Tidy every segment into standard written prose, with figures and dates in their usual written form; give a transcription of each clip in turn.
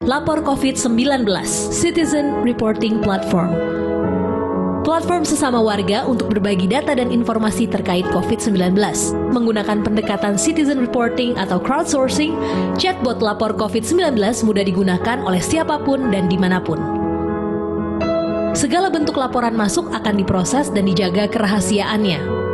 Lapor COVID-19, Citizen Reporting Platform. Platform sesama warga untuk berbagi data dan informasi terkait COVID-19. Menggunakan pendekatan citizen reporting atau crowdsourcing, chatbot lapor COVID-19 mudah digunakan oleh siapapun dan dimanapun. Segala bentuk laporan masuk akan diproses dan dijaga kerahasiaannya.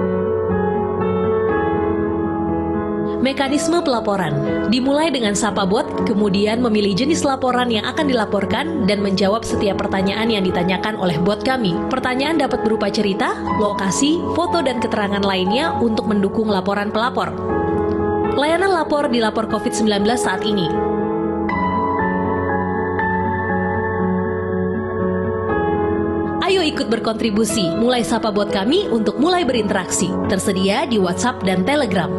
Mekanisme pelaporan dimulai dengan sapa bot, kemudian memilih jenis laporan yang akan dilaporkan dan menjawab setiap pertanyaan yang ditanyakan oleh bot kami. Pertanyaan dapat berupa cerita, lokasi, foto, dan keterangan lainnya untuk mendukung laporan pelapor. Layanan lapor di Lapor COVID-19 saat ini. Ayo ikut berkontribusi, mulai sapa bot kami untuk mulai berinteraksi. Tersedia di WhatsApp dan Telegram.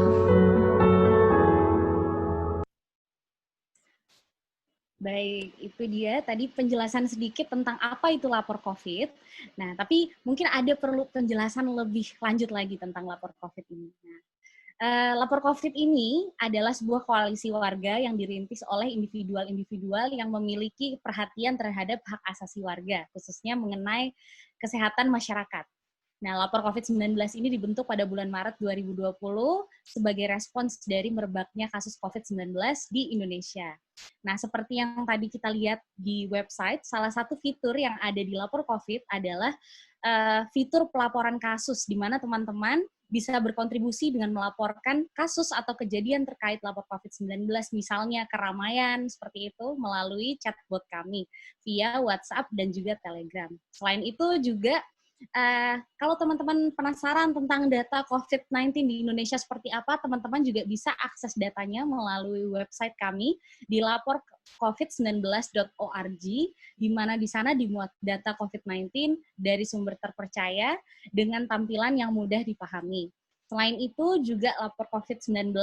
Baik, itu dia tadi penjelasan sedikit tentang apa itu lapor COVID. Nah, tapi mungkin ada perlu penjelasan lebih lanjut lagi tentang lapor COVID ini. Nah, lapor COVID ini adalah sebuah koalisi warga yang dirintis oleh individual-individual yang memiliki perhatian terhadap hak asasi warga, khususnya mengenai kesehatan masyarakat. Nah, lapor COVID-19 ini dibentuk pada bulan Maret 2020 sebagai respons dari merebaknya kasus COVID-19 di Indonesia. Nah, seperti yang tadi kita lihat di website, salah satu fitur yang ada di lapor COVID adalah fitur pelaporan kasus, di mana teman-teman bisa berkontribusi dengan melaporkan kasus atau kejadian terkait lapor COVID-19, misalnya keramaian, seperti itu, melalui chatbot kami, via WhatsApp dan juga Telegram. Selain itu juga, kalau teman-teman penasaran tentang data COVID-19 di Indonesia seperti apa, teman-teman juga bisa akses datanya melalui website kami di laporcovid19.org, di mana di sana dimuat data COVID-19 dari sumber terpercaya dengan tampilan yang mudah dipahami. Selain itu juga lapor COVID-19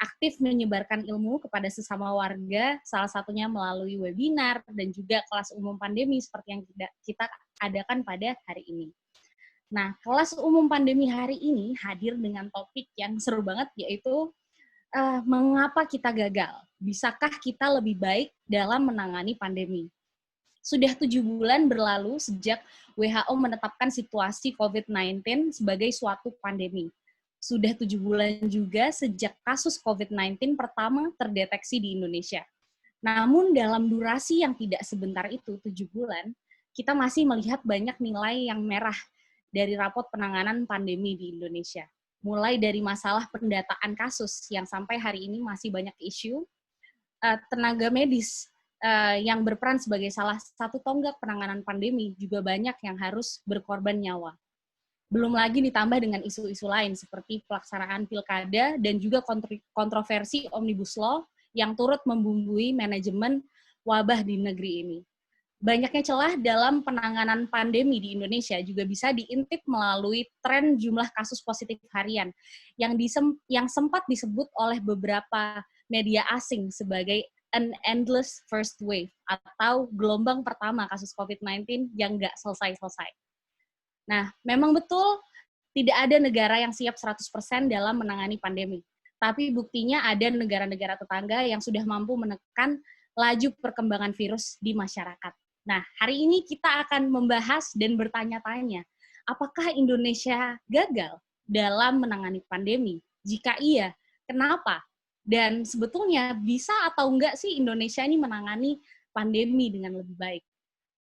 aktif menyebarkan ilmu kepada sesama warga, salah satunya melalui webinar dan juga kelas umum pandemi seperti yang kita adakan pada hari ini. Nah, kelas umum pandemi hari ini hadir dengan topik yang seru banget, yaitu mengapa kita gagal? Bisakah kita lebih baik dalam menangani pandemi? Sudah 7 bulan berlalu sejak WHO menetapkan situasi COVID-19 sebagai suatu pandemi. Sudah 7 bulan juga sejak kasus COVID-19 pertama terdeteksi di Indonesia. Namun dalam durasi yang tidak sebentar itu, 7 bulan, kita masih melihat banyak nilai yang merah dari rapot penanganan pandemi di Indonesia. Mulai dari masalah pendataan kasus yang sampai hari ini masih banyak isu, tenaga medis yang berperan sebagai salah satu tonggak penanganan pandemi juga banyak yang harus berkorban nyawa. Belum lagi ditambah dengan isu-isu lain seperti pelaksanaan pilkada dan juga kontroversi Omnibus Law yang turut membumbui manajemen wabah di negeri ini. Banyaknya celah dalam penanganan pandemi di Indonesia juga bisa diintip melalui tren jumlah kasus positif harian yang sempat disebut oleh beberapa media asing sebagai an endless first wave atau gelombang pertama kasus COVID-19 yang nggak selesai-selesai. Nah, memang betul tidak ada negara yang siap 100% dalam menangani pandemi. Tapi buktinya ada negara-negara tetangga yang sudah mampu menekan laju perkembangan virus di masyarakat. Nah, hari ini kita akan membahas dan bertanya-tanya, apakah Indonesia gagal dalam menangani pandemi? Jika iya, kenapa? Dan sebetulnya bisa atau enggak sih Indonesia ini menangani pandemi dengan lebih baik?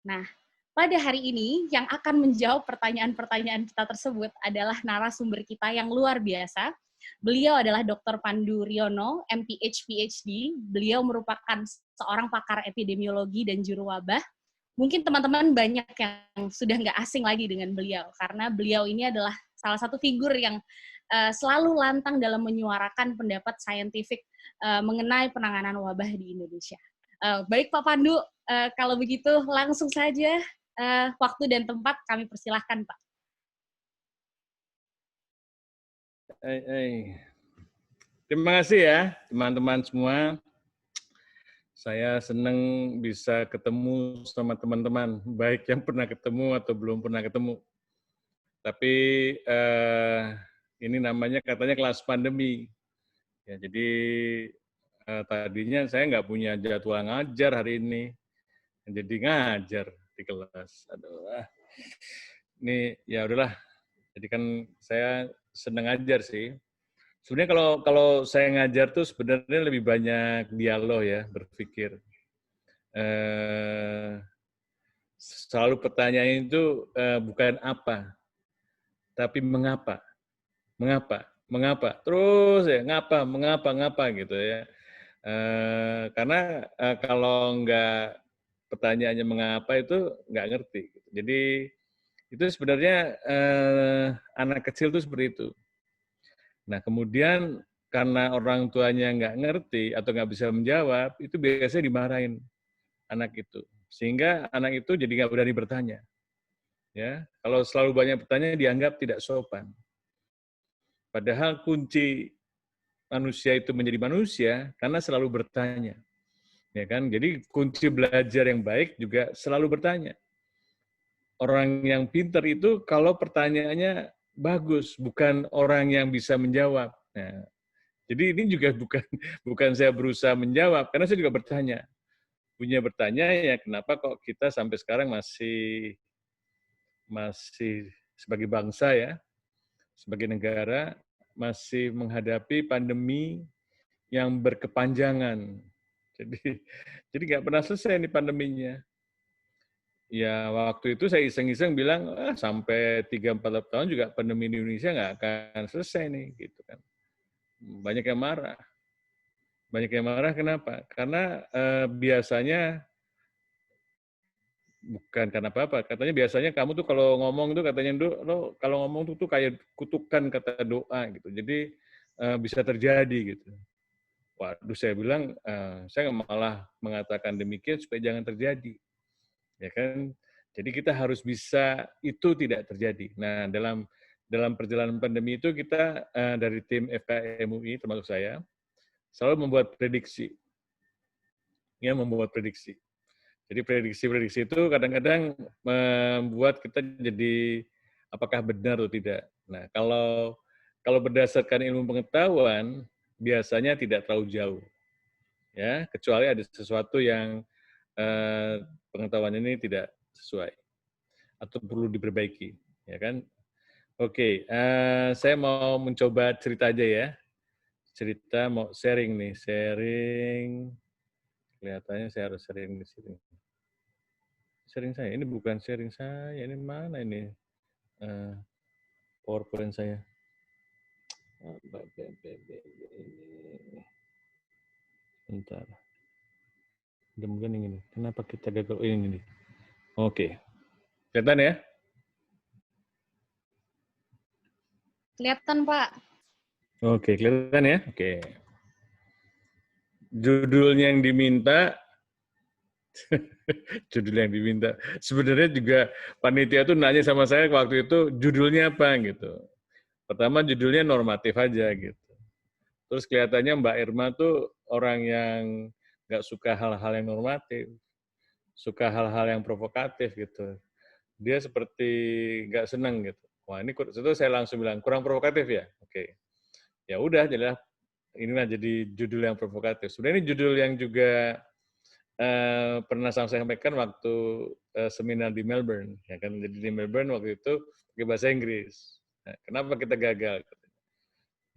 Nah, pada hari ini yang akan menjawab pertanyaan-pertanyaan kita tersebut adalah narasumber kita yang luar biasa. Beliau adalah Dr. Pandu Riono, MPH PhD. Beliau merupakan seorang pakar epidemiologi dan juru wabah. Mungkin teman-teman banyak yang sudah nggak asing lagi dengan beliau, karena beliau ini adalah salah satu figur yang selalu lantang dalam menyuarakan pendapat saintifik mengenai penanganan wabah di Indonesia. Baik Pak Pandu, kalau begitu langsung saja waktu dan tempat kami persilahkan Pak. Terima kasih ya teman-teman semua. Saya senang bisa ketemu sama teman-teman, baik yang pernah ketemu atau belum pernah ketemu. Tapi ini namanya katanya kelas pandemi. Ya, jadi tadinya saya nggak punya jadwal ngajar hari ini, jadi ngajar di kelas. Aduh, ini ya udahlah. Jadi kan saya senang ngajar sih. Sebenarnya kalau saya ngajar tuh sebenarnya lebih banyak dialog ya, berpikir. Selalu pertanyaan itu bukan apa, tapi mengapa, mengapa, terus ya mengapa gitu ya. Karena kalau nggak pertanyaannya mengapa itu nggak ngerti. Jadi itu sebenarnya anak kecil tuh seperti itu. Nah kemudian karena orang tuanya nggak ngerti atau nggak bisa menjawab, itu biasanya dimarahin anak itu, sehingga anak itu jadi nggak berani bertanya. Ya, kalau selalu banyak bertanya dianggap tidak sopan. Padahal kunci manusia itu menjadi manusia karena selalu bertanya. Ya kan? Jadi kunci belajar yang baik juga selalu bertanya. Orang yang pintar itu kalau pertanyaannya bagus, bukan orang yang bisa menjawab. Nah, jadi ini juga bukan saya berusaha menjawab, karena saya juga bertanya. Punya bertanya ya kenapa kok kita sampai sekarang masih sebagai bangsa ya, sebagai negara masih menghadapi pandemi yang berkepanjangan. Jadi nggak pernah selesai nih pandeminya. Ya waktu itu saya iseng-iseng bilang, sampai 3-4 tahun juga pandemi di Indonesia nggak akan selesai nih, gitu kan. Banyak yang marah. Banyak yang marah kenapa? Karena biasanya bukan karena apa-apa. Katanya biasanya kamu tuh kalau ngomong tuh katanya lo kalau ngomong tuh kayak kutukan kata doa gitu. Jadi bisa terjadi gitu. Waduh saya bilang saya malah mengatakan demikian supaya jangan terjadi. Ya kan? Jadi kita harus bisa itu tidak terjadi. Nah, dalam perjalanan pandemi itu kita dari tim FKM UI termasuk saya selalu membuat prediksi. Ya, membuat prediksi. Jadi prediksi-prediksi itu kadang-kadang membuat kita jadi apakah benar atau tidak. Nah, kalau berdasarkan ilmu pengetahuan biasanya tidak terlalu jauh, ya kecuali ada sesuatu yang pengetahuan ini tidak sesuai atau perlu diperbaiki, ya kan? Oke, saya mau mencoba cerita aja ya. Cerita mau sharing nih, sharing. Kelihatannya saya harus sharing di sini. Sharing saya, ini bukan sharing saya, ini mana ini PowerPoint saya. Bentar. Mudah-mudahan ini. Kenapa kita gagal? Oh, ini nih. Oke. Kelihatan ya? Kelihatan, Pak. Oke, kelihatan ya? Oke. Judulnya yang diminta judul yang diminta. Sebenarnya juga panitia tuh nanya sama saya waktu itu judulnya apa gitu. Pertama judulnya normatif aja gitu. Terus kelihatannya Mbak Irma tuh orang yang nggak suka hal-hal yang normatif, suka hal-hal yang provokatif gitu. Dia seperti nggak senang gitu. Wah ini itu saya langsung bilang kurang provokatif ya. Oke. Ya udah jadilah inilah jadi judul yang provokatif. Sebenarnya ini judul yang juga pernah saya sampaikan waktu seminar di Melbourne, ya kan? Jadi di Melbourne waktu itu pakai bahasa Inggris. Nah, kenapa kita gagal?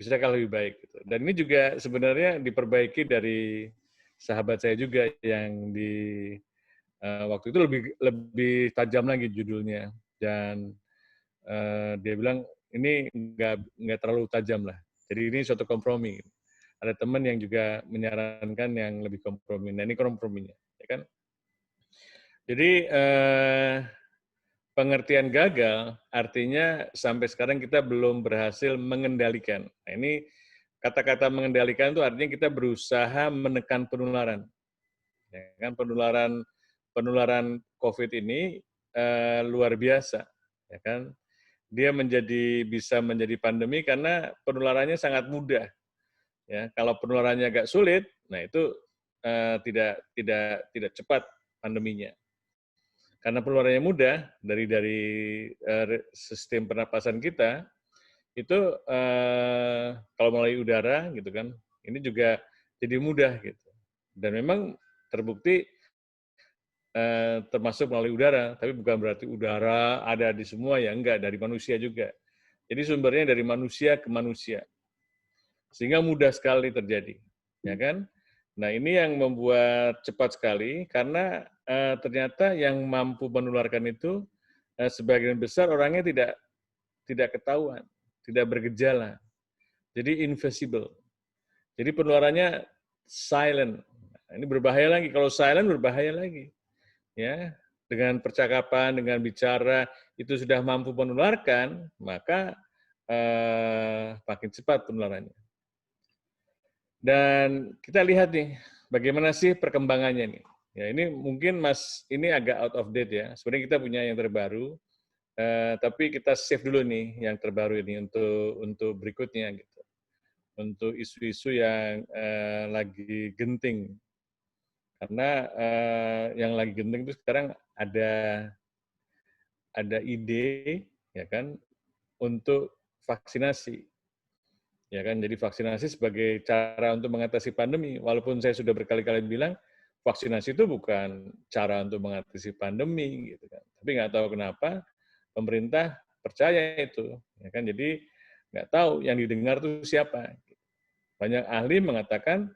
Bisa kalau lebih baik. Gitu. Dan ini juga sebenarnya diperbaiki dari sahabat saya juga yang di waktu itu lebih tajam lagi judulnya. Dan dia bilang ini nggak terlalu tajam lah. Jadi ini suatu kompromi. Ada teman yang juga menyarankan yang lebih kompromi. Nah ini komprominya, ya kan? Jadi pengertian gagal artinya sampai sekarang kita belum berhasil mengendalikan. Nah, ini kata-kata mengendalikan itu artinya kita berusaha menekan penularan. Ya kan penularan COVID ini luar biasa, ya kan? Dia bisa menjadi pandemi karena penularannya sangat mudah. Ya, kalau penularannya agak sulit, nah itu tidak cepat pandeminya. Karena penularannya mudah dari sistem pernapasan kita itu kalau melalui udara gitu kan, ini juga jadi mudah gitu. Dan memang terbukti termasuk melalui udara, tapi bukan berarti udara ada di semua ya, enggak, dari manusia juga. Jadi sumbernya dari manusia ke manusia. Sehingga mudah sekali terjadi, ya kan? Nah, ini yang membuat cepat sekali karena ternyata yang mampu menularkan itu sebagian besar orangnya tidak ketahuan, tidak bergejala. Jadi invisible. Jadi penularannya silent. Nah, ini berbahaya lagi. Kalau silent berbahaya lagi. Ya, dengan percakapan, dengan bicara itu sudah mampu menularkan, maka makin cepat penularannya. Dan kita lihat nih, bagaimana sih perkembangannya nih. Ya, ini mungkin ini agak out of date ya. Sebenarnya kita punya yang terbaru, tapi kita save dulu nih yang terbaru ini untuk berikutnya gitu. Untuk isu-isu yang lagi genting. Karena yang lagi genting itu sekarang ada ide ya kan untuk vaksinasi. Ya kan, jadi vaksinasi sebagai cara untuk mengatasi pandemi. Walaupun saya sudah berkali-kali bilang vaksinasi itu bukan cara untuk mengatasi pandemi gitu kan. Tapi nggak tahu kenapa pemerintah percaya itu, ya kan. Jadi nggak tahu yang didengar itu siapa. Banyak ahli mengatakan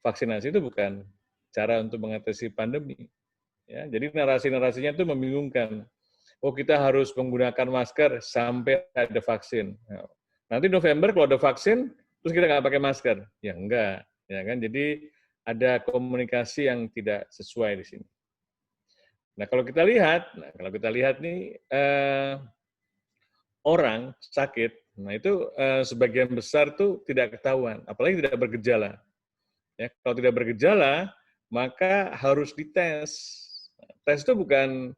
vaksinasi itu bukan cara untuk mengatasi pandemi. Ya, jadi narasi-narasinya itu membingungkan. Oh, kita harus menggunakan masker sampai ada vaksin. Nah, nanti November kalau ada vaksin, terus kita nggak pakai masker. Ya enggak, ya kan? Jadi ada komunikasi yang tidak sesuai di sini. Nah, kalau kita lihat nih orang sakit, nah itu sebagian besar tuh tidak ketahuan, apalagi tidak bergejala. Ya, kalau tidak bergejala, maka harus dites. Tes itu bukan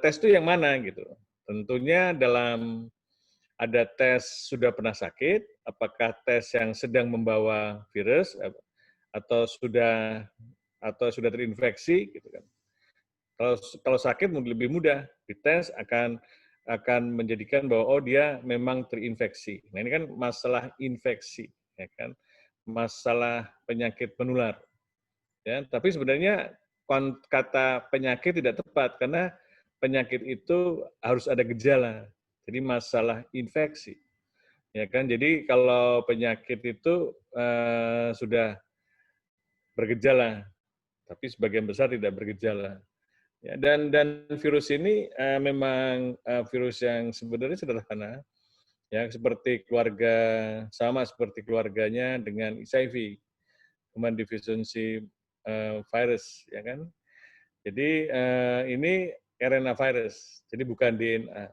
tes itu yang mana gitu. Tentunya ada tes sudah pernah sakit, apakah tes yang sedang membawa virus atau sudah terinfeksi gitu kan. Kalau sakit lebih mudah, dites akan menjadikan bahwa oh dia memang terinfeksi. Nah, ini kan masalah infeksi, ya kan. Masalah penyakit menular. Ya, tapi sebenarnya kata penyakit tidak tepat karena penyakit itu harus ada gejala. Jadi masalah infeksi. Ya kan? Jadi kalau penyakit itu sudah bergejala, tapi sebagian besar tidak bergejala. Ya, dan virus ini memang virus yang sebenarnya sederhana, ya seperti sama seperti keluarganya dengan HIV, human deficiency virus, ya kan. Jadi ini RNA virus, jadi bukan DNA.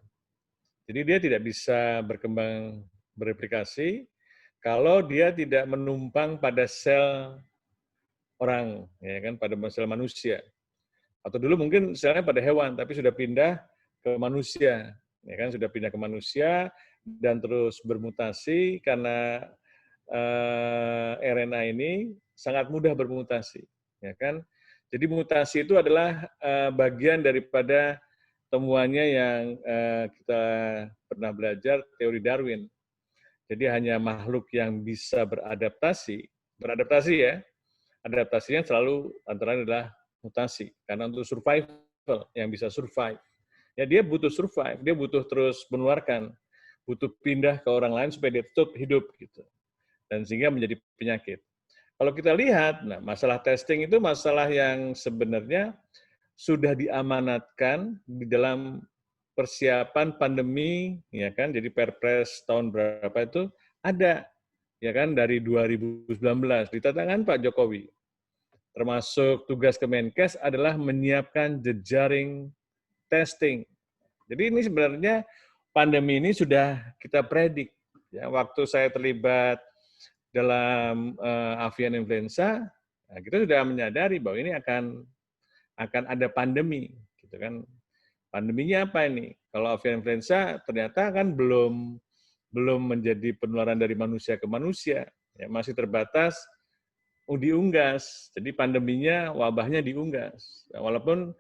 Jadi dia tidak bisa berkembang bereplikasi kalau dia tidak menumpang pada sel orang, ya kan, pada sel manusia. Atau dulu mungkin selnya pada hewan, tapi sudah pindah ke manusia, ya kan, sudah pindah ke manusia dan terus bermutasi karena RNA ini sangat mudah bermutasi, ya kan. Jadi mutasi itu adalah bagian daripada temuannya yang kita pernah belajar teori Darwin. Jadi hanya makhluk yang bisa beradaptasi ya, adaptasinya selalu antara adalah mutasi. Karena untuk survival, yang bisa survive. Ya dia butuh survive, dia butuh terus menularkan, butuh pindah ke orang lain supaya dia tetap hidup gitu. Dan sehingga menjadi penyakit. Kalau kita lihat, nah masalah testing itu masalah yang sebenarnya sudah diamanatkan di dalam persiapan pandemi, ya kan? Jadi Perpres tahun berapa itu ada, ya kan? Dari 2019 ditandatangani Pak Jokowi. Termasuk tugas Kemenkes adalah menyiapkan jejaring testing. Jadi ini sebenarnya pandemi ini sudah kita predik. Ya, waktu saya terlibat dalam avian influenza, nah kita sudah menyadari bahwa ini akan ada pandemi, gitu kan. Pandeminya apa ini? Kalau avian influenza ternyata kan belum menjadi penularan dari manusia ke manusia, ya, masih terbatas di unggas. Jadi pandeminya, wabahnya di unggas. Nah, walaupun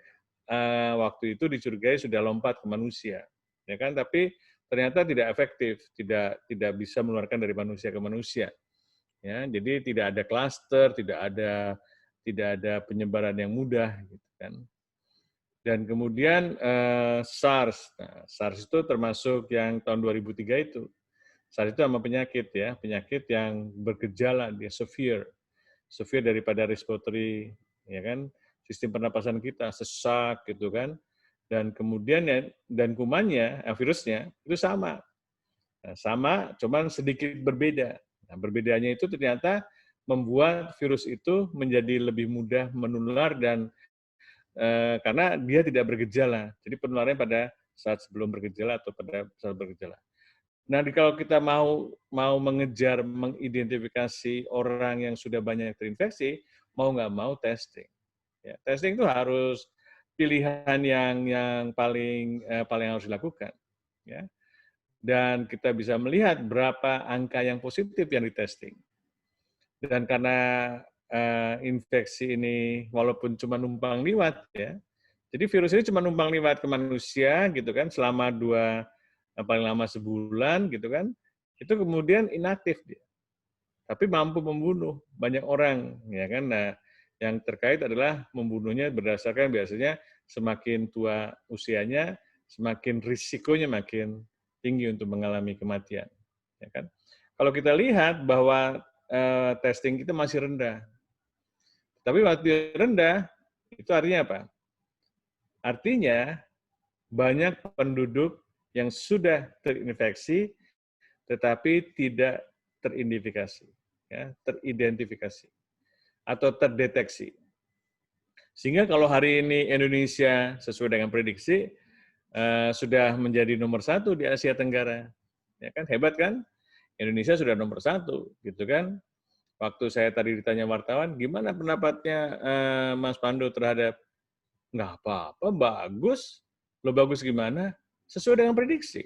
waktu itu dicurigai sudah lompat ke manusia, ya kan? Tapi ternyata tidak efektif, tidak bisa menularkan dari manusia ke manusia. ya. Jadi tidak ada klaster, tidak ada penyebaran yang mudah gitu kan. Dan kemudian SARS. Nah, SARS itu termasuk yang tahun 2003 itu. SARS itu sama penyakit ya, penyakit yang bergejala, dia severe daripada respiratory, ya kan, sistem pernapasan kita sesak gitu kan, dan kemudian ya, dan kumannya, virusnya itu sama, sama, cuman sedikit berbeda. Nah, berbedanya itu ternyata membuat virus itu menjadi lebih mudah menular dan karena dia tidak bergejala, jadi penularannya pada saat sebelum bergejala atau pada saat bergejala. Nah, kalau kita mau mengejar, mengidentifikasi orang yang sudah banyak terinfeksi, mau nggak mau testing. Ya, testing itu harus pilihan yang paling harus dilakukan. Ya. Dan kita bisa melihat berapa angka yang positif yang ditesting. Dan karena infeksi ini walaupun cuma numpang liwat, ya, jadi virus ini cuma numpang liwat ke manusia, gitu kan, selama paling lama sebulan gitu kan, itu kemudian inaktif dia. Tapi mampu membunuh banyak orang, ya kan. Nah, yang terkait adalah membunuhnya berdasarkan biasanya semakin tua usianya, semakin risikonya makin tinggi untuk mengalami kematian, ya kan. Kalau kita lihat bahwa testing kita masih rendah. Tapi waktu rendah, itu artinya apa? Artinya banyak penduduk yang sudah terinfeksi tetapi tidak teridentifikasi atau terdeteksi. Sehingga kalau hari ini Indonesia sesuai dengan prediksi sudah menjadi nomor 1 di Asia Tenggara, ya kan, hebat kan? Indonesia sudah nomor 1, gitu kan? Waktu saya tadi ditanya wartawan, gimana pendapatnya Mas Pandu terhadap, nggak apa-apa, bagus. Lo bagus gimana? Sesuai dengan prediksi.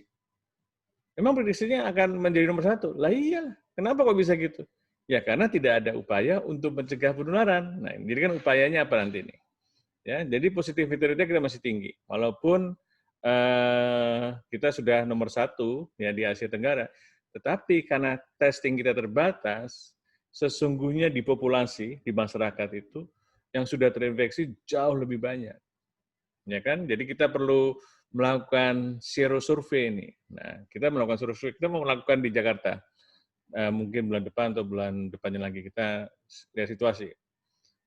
Memang prediksinya akan menjadi nomor 1. Lah iya, kenapa kok bisa gitu? Ya karena tidak ada upaya untuk mencegah penularan. Nah, jadi kan upayanya apa nanti ini? Ya, jadi positivity rate kita masih tinggi. Walaupun kita sudah nomor 1 ya di Asia Tenggara, tetapi karena testing kita terbatas, sesungguhnya di populasi, di masyarakat itu, yang sudah terinfeksi jauh lebih banyak. Ya kan? Jadi kita perlu melakukan sero survei ini. Nah, kita melakukan sero survei, kita mau melakukan di Jakarta. Mungkin bulan depan atau bulan depannya lagi kita lihat situasi.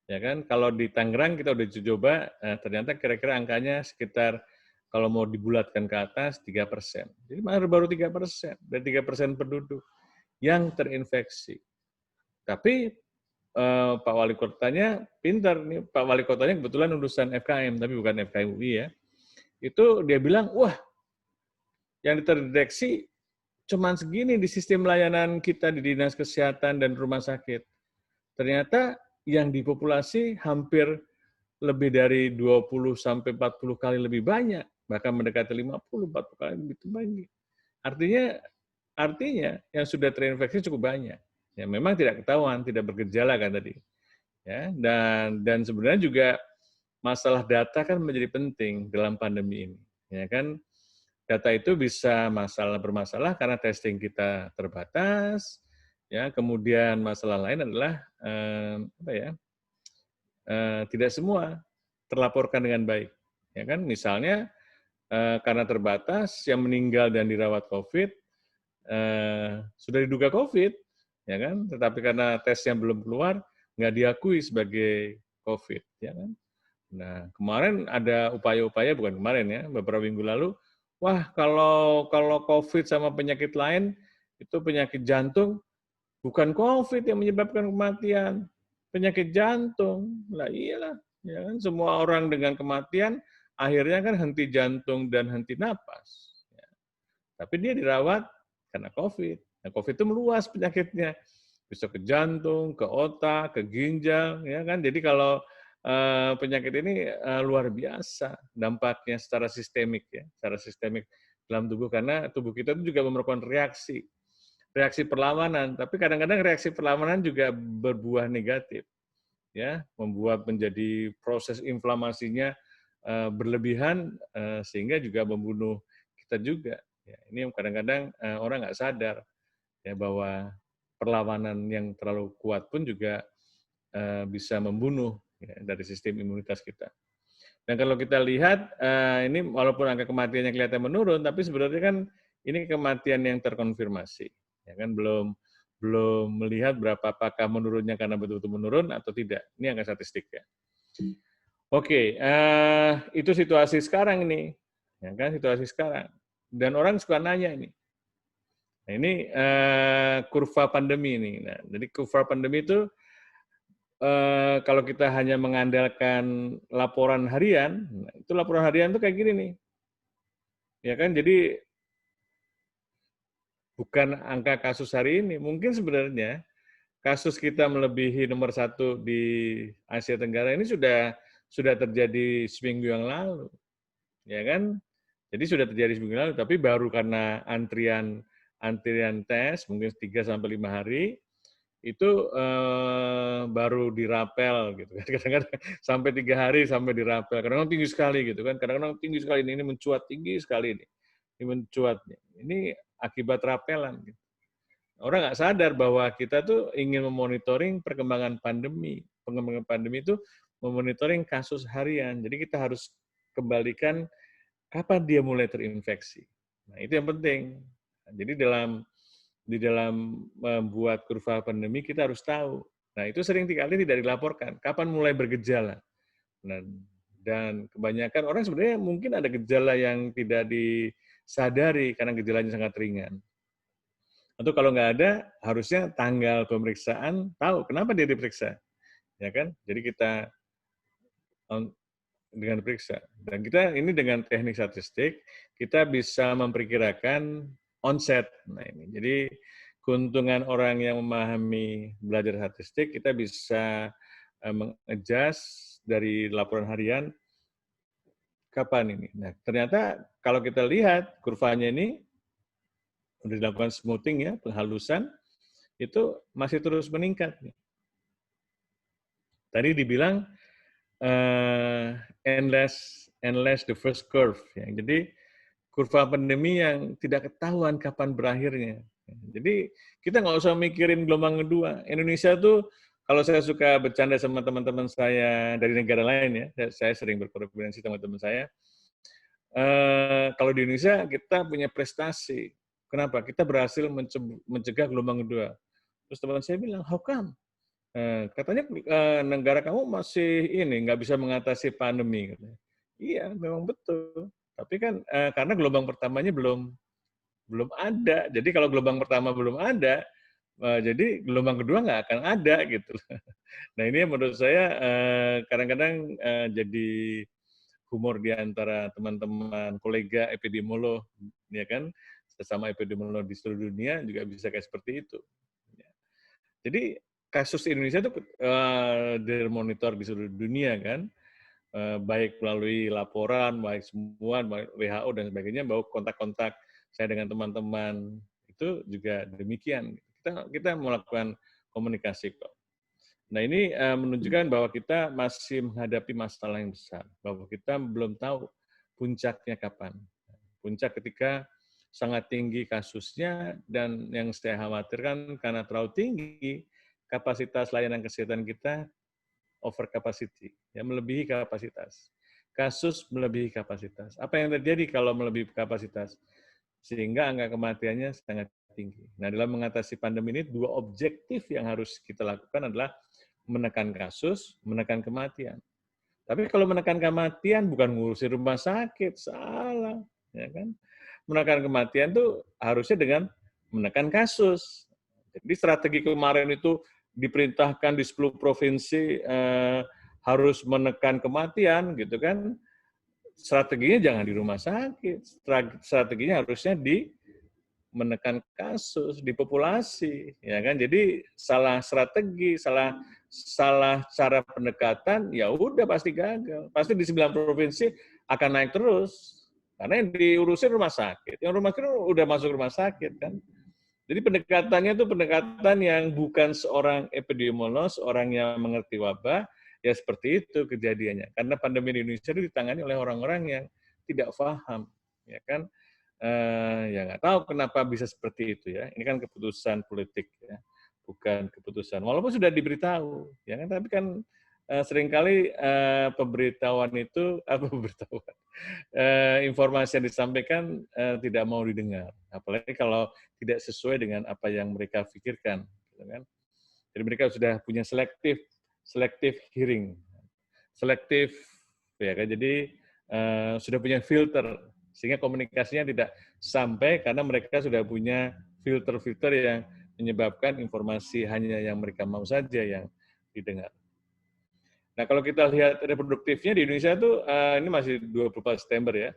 Ya kan? Kalau di Tangerang kita udah coba, ternyata kira-kira angkanya sekitar kalau mau dibulatkan ke atas 3%. Jadi baru 3%, dari 3% penduduk yang terinfeksi. Tapi Pak Wali Kotanya pintar nih, Pak Wali Kotanya kebetulan lulusan FKM, tapi bukan FKM UI ya. Itu dia bilang, wah, yang terdeteksi cuman segini di sistem layanan kita di Dinas Kesehatan dan Rumah Sakit. Ternyata yang di populasi hampir lebih dari 20 sampai 40 kali lebih banyak, bahkan mendekati 50, 40 kali lebih banyak. Artinya yang sudah terinfeksi cukup banyak. Ya, memang tidak ketahuan, tidak bergejala kan tadi. Ya, dan sebenarnya juga masalah data kan menjadi penting dalam pandemi ini. Ya kan, data itu bisa bermasalah karena testing kita terbatas. Ya, kemudian masalah lain adalah tidak semua terlaporkan dengan baik. Ya kan, misalnya karena terbatas yang meninggal dan dirawat COVID sudah diduga COVID, ya kan? Tetapi karena tesnya belum keluar, nggak diakui sebagai COVID, ya kan? Nah, kemarin ada upaya-upaya, bukan kemarin ya, beberapa minggu lalu, wah kalau COVID sama penyakit lain, itu penyakit jantung, bukan COVID yang menyebabkan kematian, penyakit jantung. Lah iyalah, ya kan? Semua orang dengan kematian, akhirnya kan henti jantung dan henti napas. Ya. Tapi dia dirawat karena COVID. Nah, COVID itu meluas penyakitnya. Bisa ke jantung, ke otak, ke ginjal, ya kan. Jadi kalau penyakit ini luar biasa dampaknya secara sistemik ya, secara sistemik dalam tubuh karena tubuh kita itu juga memerlukan reaksi perlawanan, tapi kadang-kadang reaksi perlawanan juga berbuah negatif. Ya, membuat menjadi proses inflamasinya berlebihan sehingga juga membunuh kita juga. Ya, ini kadang-kadang orang nggak sadar ya bahwa perlawanan yang terlalu kuat pun juga bisa membunuh ya, dari sistem imunitas kita. Dan kalau kita lihat ini walaupun angka kematiannya kelihatan menurun, tapi sebenarnya kan ini kematian yang terkonfirmasi, ya kan belum melihat berapa apakah menurunnya karena betul-betul menurun atau tidak. Ini angka statistik ya. Oke, itu situasi sekarang ini, ya kan situasi sekarang. Dan orang suka nanya ini. Nah, ini kurva pandemi ini. Nah, jadi kurva pandemi itu kalau kita hanya mengandalkan laporan harian, nah, itu laporan harian itu kayak gini nih. Ya kan, jadi bukan angka kasus hari ini. Mungkin sebenarnya kasus kita melebihi nomor 1 di Asia Tenggara ini sudah terjadi seminggu yang lalu. Ya kan? Jadi sudah terjadi seminggu lalu, tapi baru karena antrian tes, mungkin 3-5 hari, itu baru dirapel gitu kan, kadang-kadang sampai 3 hari sampai dirapel, kadang-kadang tinggi sekali gitu kan, kadang-kadang tinggi sekali, ini mencuat tinggi sekali ini mencuat, ini akibat rapelan. Gitu. Orang nggak sadar bahwa kita tuh ingin memonitoring perkembangan pandemi. Pengembangan pandemi itu memonitoring kasus harian, jadi kita harus kembalikan kapan dia mulai terinfeksi. Nah itu yang penting. Jadi di dalam membuat kurva pandemi kita harus tahu. Nah, itu sering kali tidak dilaporkan. Kapan mulai bergejala? Nah, dan kebanyakan orang sebenarnya mungkin ada gejala yang tidak disadari karena gejalanya sangat ringan. Atau kalau nggak ada, harusnya tanggal pemeriksaan tahu kenapa dia diperiksa. Ya kan? Jadi kita dengan periksa. Dan kita ini dengan teknik statistik, kita bisa memperkirakan onset. Nah ini, jadi keuntungan orang yang memahami belajar statistik, kita bisa mengadjust dari laporan harian kapan ini. Nah ternyata kalau kita lihat kurvanya ini sudah dilakukan smoothing ya, penghalusan, itu masih terus meningkat. Tadi dibilang endless the first curve. Ya. Jadi kurva pandemi yang tidak ketahuan kapan berakhirnya. Jadi kita nggak usah mikirin gelombang kedua. Indonesia tuh kalau saya suka bercanda sama teman-teman saya dari negara lain ya, saya sering berkorespondensi teman-teman saya. Kalau di Indonesia kita punya prestasi. Kenapa? Kita berhasil mencegah gelombang kedua. Terus teman saya bilang, how come? Katanya negara kamu masih nggak bisa mengatasi pandemi. Iya, memang betul. Tapi kan karena gelombang pertamanya belum ada. Jadi kalau gelombang pertama belum ada, jadi gelombang kedua nggak akan ada gitu. Nah ini menurut saya kadang-kadang jadi humor di antara teman-teman kolega epidemiolog, ya kan, sesama epidemiolog di seluruh dunia juga bisa kayak seperti itu. Jadi kasus Indonesia itu dimonitor di seluruh dunia kan, baik melalui laporan, baik semua, baik WHO dan sebagainya, bahwa kontak-kontak saya dengan teman-teman itu juga demikian. Kita melakukan komunikasi kok. Nah ini menunjukkan bahwa kita masih menghadapi masalah yang besar, bahwa kita belum tahu puncaknya kapan. Puncak ketika sangat tinggi kasusnya, dan yang saya khawatirkan karena terlalu tinggi, kapasitas layanan kesehatan kita over capacity, ya melebihi kapasitas. Kasus melebihi kapasitas. Apa yang terjadi kalau melebihi kapasitas? Sehingga angka kematiannya sangat tinggi. Nah, dalam mengatasi pandemi ini, 2 objektif yang harus kita lakukan adalah menekan kasus, menekan kematian. Tapi kalau menekan kematian bukan ngurusin rumah sakit, salah, ya kan? Menekan kematian itu harusnya dengan menekan kasus. Jadi strategi kemarin itu diperintahkan di 10 provinsi harus menekan kematian, gitu kan? Strateginya jangan di rumah sakit, strateginya harusnya di menekan kasus di populasi, ya kan? Jadi salah strategi, salah cara pendekatan, ya udah pasti gagal. Pasti di 9 provinsi akan naik terus. Karena yang diurusin rumah sakit. Yang rumah sakit udah masuk rumah sakit kan. Jadi pendekatannya itu pendekatan yang bukan seorang epidemiolog, seorang yang mengerti wabah, ya seperti itu kejadiannya. Karena pandemi di Indonesia itu ditangani oleh orang-orang yang tidak paham, ya kan? Ya nggak tahu kenapa bisa seperti itu ya. Ini kan keputusan politik ya. bukan keputusan. Walaupun sudah diberitahu, ya kan? Tapi kan seringkali pemberitahuan itu pemberitahuan informasi yang disampaikan tidak mau didengar, apalagi kalau tidak sesuai dengan apa yang mereka pikirkan, gitu kan? Jadi mereka sudah punya selective hearing, selektif, ya kan? Jadi sudah punya filter sehingga komunikasinya tidak sampai karena mereka sudah punya filter-filter yang menyebabkan informasi hanya yang mereka mau saja yang didengar. Nah, kalau kita lihat reproduktifnya di Indonesia itu ini masih 24 September ya.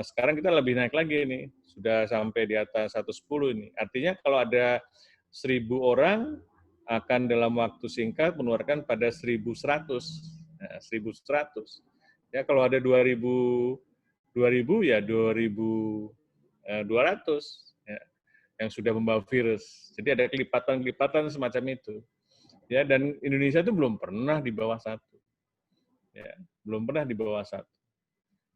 Sekarang kita lebih naik lagi nih, sudah sampai di atas 110 ini. Artinya kalau ada 1.000 orang akan dalam waktu singkat menularkan pada 1.100. Nah, 1.100. Ya kalau ada 2.000 ya 2.200 ya, yang sudah membawa virus. Jadi ada kelipatan-kelipatan semacam itu. Ya, dan Indonesia itu belum pernah di bawah 1. Ya, belum pernah di bawah 1.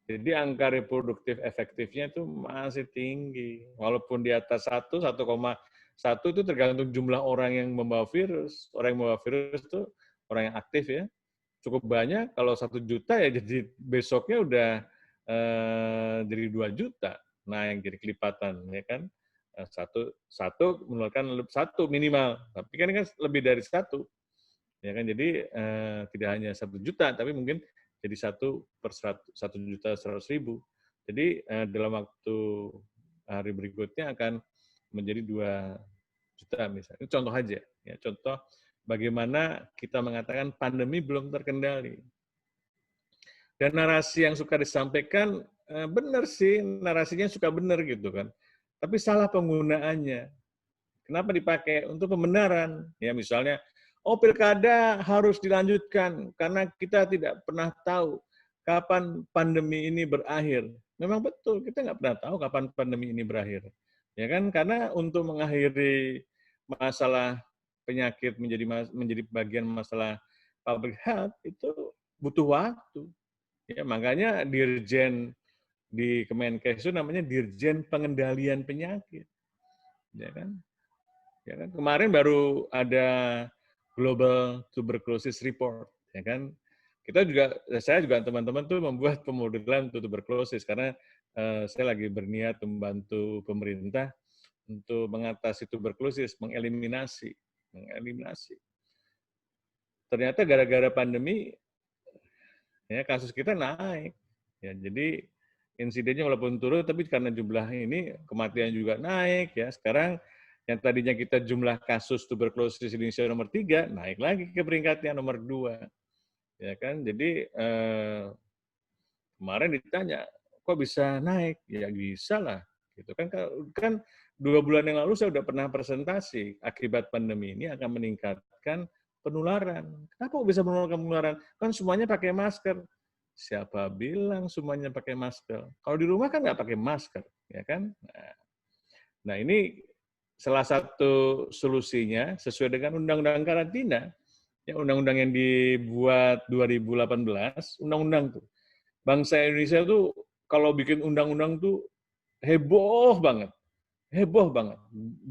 Jadi angka reproduktif efektifnya itu masih tinggi. Walaupun di atas 1, 1,1 itu tergantung jumlah orang yang membawa virus. Orang yang membawa virus itu orang yang aktif ya. Cukup banyak, kalau 1 juta ya jadi besoknya udah jadi 2 juta. Nah, yang jadi kelipatan ya kan. Satu menularkan 1 minimal, tapi kan ini kan lebih dari 1. Ya kan, jadi tidak hanya 1 juta, tapi mungkin jadi 1/100.000. Jadi dalam waktu hari berikutnya akan menjadi 2 juta misalnya. Ini contoh aja, ya contoh bagaimana kita mengatakan pandemi belum terkendali. Dan narasi yang suka disampaikan benar sih, narasinya suka benar gitu kan. Tapi salah penggunaannya. Kenapa dipakai? Untuk pembenaran. Ya misalnya, pilkada harus dilanjutkan karena kita tidak pernah tahu kapan pandemi ini berakhir. Memang betul, kita nggak pernah tahu kapan pandemi ini berakhir. Ya kan? Karena untuk mengakhiri masalah penyakit menjadi bagian masalah public health itu butuh waktu. Ya, makanya dirjen di Kemenkes itu namanya Dirjen Pengendalian Penyakit. Ya kan? Ya kan? Kemarin baru ada Global Tuberculosis Report, ya kan? Saya juga teman-teman tuh membuat pemodelan tuberkulosis karena saya lagi berniat membantu pemerintah untuk mengatasi tuberkulosis, mengeliminasi. Ternyata gara-gara pandemi ya kasus kita naik. Ya, jadi insidennya walaupun turun, tapi karena jumlah ini kematian juga naik. Ya, sekarang yang tadinya kita jumlah kasus tuberkulosis di Indonesia nomor 3, naik lagi ke peringkatnya nomor 2. Ya kan, jadi kemarin ditanya, kok bisa naik? Ya bisa lah. Gitu kan 2 bulan yang lalu saya sudah pernah presentasi akibat pandemi ini akan meningkatkan penularan. Kenapa kok bisa menurunkan penularan? Kan semuanya pakai masker. Siapa bilang semuanya pakai masker? Kalau di rumah kan nggak pakai masker, ya kan? Nah ini salah satu solusinya sesuai dengan Undang-Undang Karantina, ya undang-undang yang dibuat 2018, undang-undang tuh. Bangsa Indonesia tuh kalau bikin undang-undang tuh heboh banget,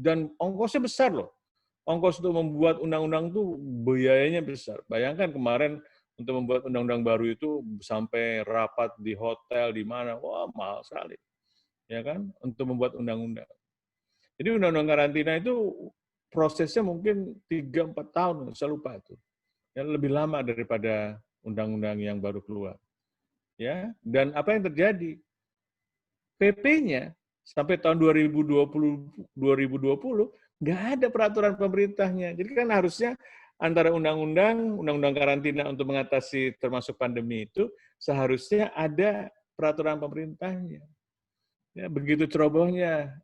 dan ongkosnya besar loh. Ongkos untuk membuat undang-undang tuh biayanya besar. Bayangkan kemarin untuk membuat undang-undang baru itu sampai rapat di hotel di mana, wah mahal sekali, ya kan, untuk membuat undang-undang. Jadi undang-undang karantina itu prosesnya mungkin 3-4 tahun, saya lupa itu, ya lebih lama daripada undang-undang yang baru keluar, ya. Dan apa yang terjadi? PP-nya sampai tahun 2020 nggak ada peraturan pemerintahnya. Jadi kan harusnya antara undang-undang karantina untuk mengatasi termasuk pandemi itu seharusnya ada peraturan pemerintahnya. Ya, begitu cerobohnya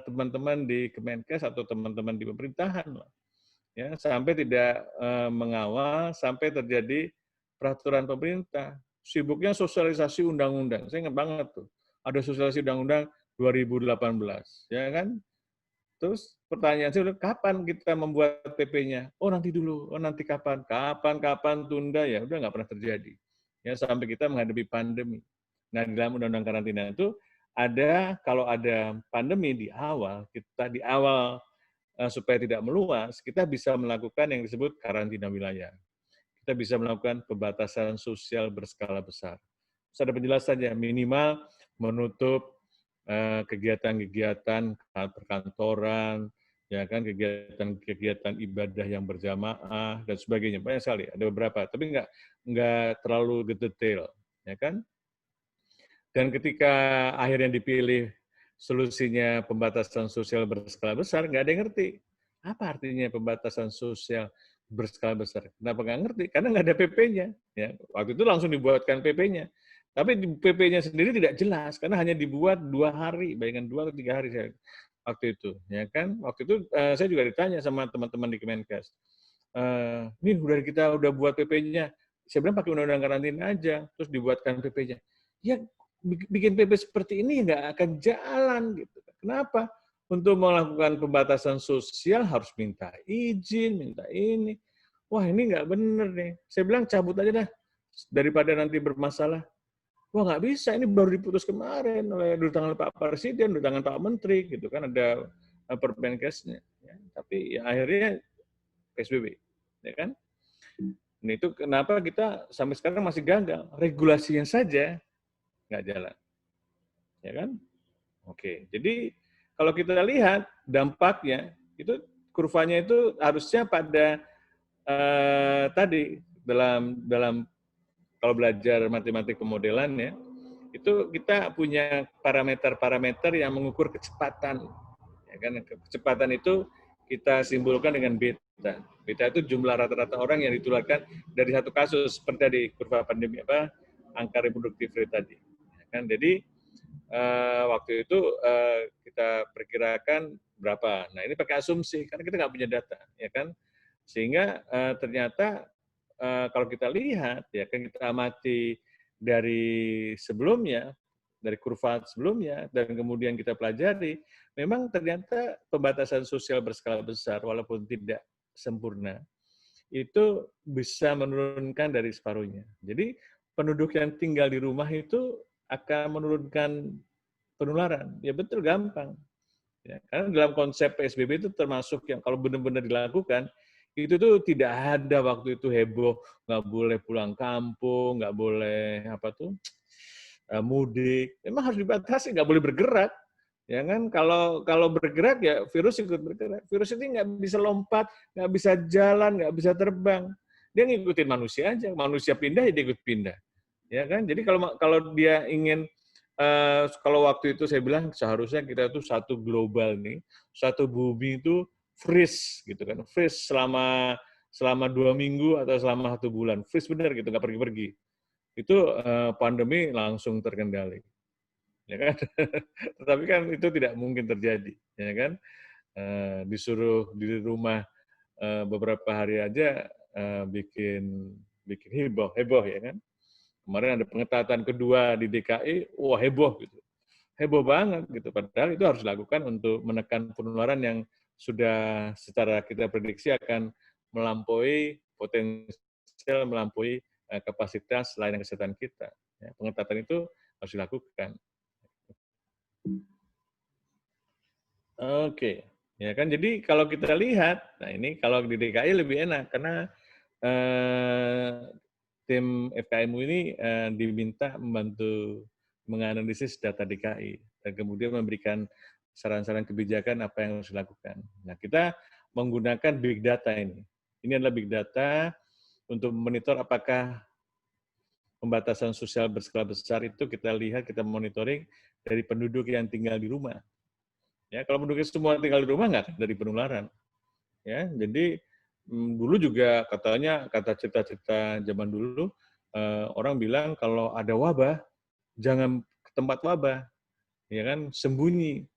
teman-teman di Kemenkes atau teman-teman di pemerintahan, ya sampai tidak mengawal sampai terjadi peraturan pemerintah. Sibuknya sosialisasi undang-undang. Saya ingat banget tuh. Ada sosialisasi undang-undang 2018, ya kan? Terus pertanyaan saya, kapan kita membuat PP-nya? Oh nanti dulu, oh nanti kapan? Kapan tunda ya, udah nggak pernah terjadi. Ya sampai kita menghadapi pandemi. Nah di dalam undang-undang karantina itu ada, kalau ada pandemi di awal supaya tidak meluas, kita bisa melakukan yang disebut karantina wilayah. Kita bisa melakukan pembatasan sosial berskala besar. Terus ada penjelasannya, minimal menutup kegiatan-kegiatan perkantoran, ya kan, kegiatan-kegiatan ibadah yang berjamaah dan sebagainya. Banyak sekali, ada beberapa, tapi nggak terlalu detail, ya kan? Dan ketika akhirnya dipilih solusinya pembatasan sosial berskala besar, nggak ada yang ngerti. Apa artinya pembatasan sosial berskala besar? Kenapa nggak ngerti? Karena nggak ada PP-nya. Ya. Waktu itu langsung dibuatkan PP-nya. Tapi di PP-nya sendiri tidak jelas, karena hanya dibuat 2 hari, bayangan 2 atau 3 hari saya waktu itu. Ya kan? Waktu itu saya juga ditanya sama teman-teman di Kemenkes. Nih kita udah buat PP-nya. Saya bilang pakai undang-undang karantina aja, terus dibuatkan PP-nya. Ya bikin PP seperti ini nggak akan jalan gitu. Kenapa? Untuk melakukan pembatasan sosial harus minta izin, minta ini. Wah ini nggak bener nih. Saya bilang cabut aja dah daripada nanti bermasalah. Wah nggak bisa, ini baru diputus kemarin oleh tangan Pak Presiden, tangan Pak Menteri gitu kan, ada Permenkesnya. Ya. Tapi ya, akhirnya PSBB, ya kan? Nah itu kenapa kita sampai sekarang masih gagal. Regulasinya saja nggak jalan. Ya kan? Oke, jadi kalau kita lihat dampaknya, itu kurvanya itu harusnya pada tadi dalam kalau belajar matematik pemodelan ya, itu kita punya parameter-parameter yang mengukur kecepatan. Ya kan? Kecepatan itu kita simbolkan dengan beta. Beta itu jumlah rata-rata orang yang ditularkan dari satu kasus seperti tadi kurva pandemi angka reproduktif rate tadi. Ya kan? Jadi waktu itu kita perkirakan berapa. Nah ini pakai asumsi karena kita nggak punya data, ya kan? Sehingga ternyata kalau kita lihat, ya kan kita amati dari sebelumnya, dari kurva sebelumnya, dan kemudian kita pelajari, memang ternyata pembatasan sosial berskala besar, walaupun tidak sempurna, itu bisa menurunkan dari separuhnya. Jadi penduduk yang tinggal di rumah itu akan menurunkan penularan. Ya betul, gampang. Ya, karena dalam konsep PSBB itu termasuk yang kalau benar-benar dilakukan, itu tuh tidak ada waktu itu heboh, nggak boleh pulang kampung, nggak boleh mudik. Memang harus dibatasi, nggak boleh bergerak. Ya kan, kalau bergerak ya virus ikut bergerak. Virus ini nggak bisa lompat, nggak bisa jalan, nggak bisa terbang. Dia ngikutin manusia aja. Manusia pindah ya dia ikut pindah. Ya kan, jadi kalau dia ingin kalau waktu itu saya bilang seharusnya kita itu satu global nih, satu bumi itu freeze gitu kan, freeze selama 2 minggu atau selama 1 bulan, freeze benar gitu, nggak pergi-pergi. Itu pandemi langsung terkendali, ya kan? Tetapi kan itu tidak mungkin terjadi, ya kan? Disuruh di rumah beberapa hari aja bikin heboh ya kan? Kemarin ada pengetatan kedua di DKI, wah heboh gitu. Heboh banget gitu. Padahal itu harus dilakukan untuk menekan penularan yang sudah secara kita prediksi akan melampaui potensial, melampaui kapasitas layanan kesehatan kita. Ya, pengetatan itu harus dilakukan. Oke, ya kan. Jadi kalau kita lihat, nah ini kalau di DKI lebih enak karena tim FKMU ini diminta membantu menganalisis data DKI dan kemudian memberikan saran-saran kebijakan apa yang harus dilakukan. Nah, kita menggunakan big data ini. Ini adalah big data untuk monitor apakah pembatasan sosial berskala besar itu kita lihat, kita monitoring dari penduduk yang tinggal di rumah. Ya, kalau penduduk semua tinggal di rumah nggak dari penularan. Ya, jadi dulu juga kata cerita-cerita zaman dulu orang bilang kalau ada wabah jangan ke tempat wabah, ya kan, sembunyi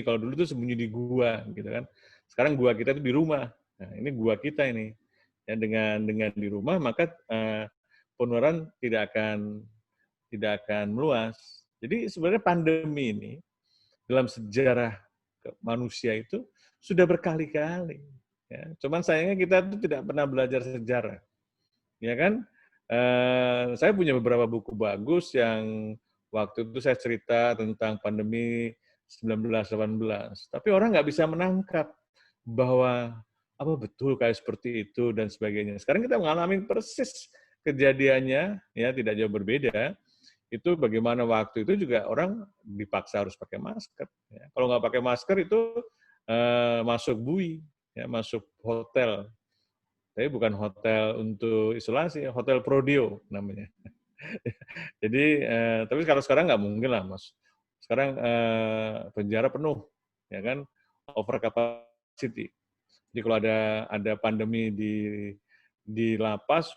kalau dulu tuh sembunyi di gua gitu kan. Sekarang gua kita tuh di rumah. Nah, ini gua kita ini. Ya, dengan di rumah maka penularan tidak akan meluas. Jadi sebenarnya pandemi ini dalam sejarah manusia itu sudah berkali-kali. Ya, cuman sayangnya kita tuh tidak pernah belajar sejarah, ya kan? Saya punya beberapa buku bagus yang waktu itu saya cerita tentang pandemi 1918, tapi orang nggak bisa menangkap bahwa apa betul kayak seperti itu dan sebagainya. Sekarang kita mengalami persis kejadiannya, ya tidak jauh berbeda. Itu bagaimana waktu itu juga orang dipaksa harus pakai masker. Ya. Kalau nggak pakai masker itu masuk bui, ya, masuk hotel. Tapi bukan hotel untuk isolasi, hotel Prodeo namanya. Jadi, tapi kalau sekarang nggak mungkin lah, Mas. Sekarang penjara penuh, ya kan, over capacity. Jadi kalau ada pandemi di lapas,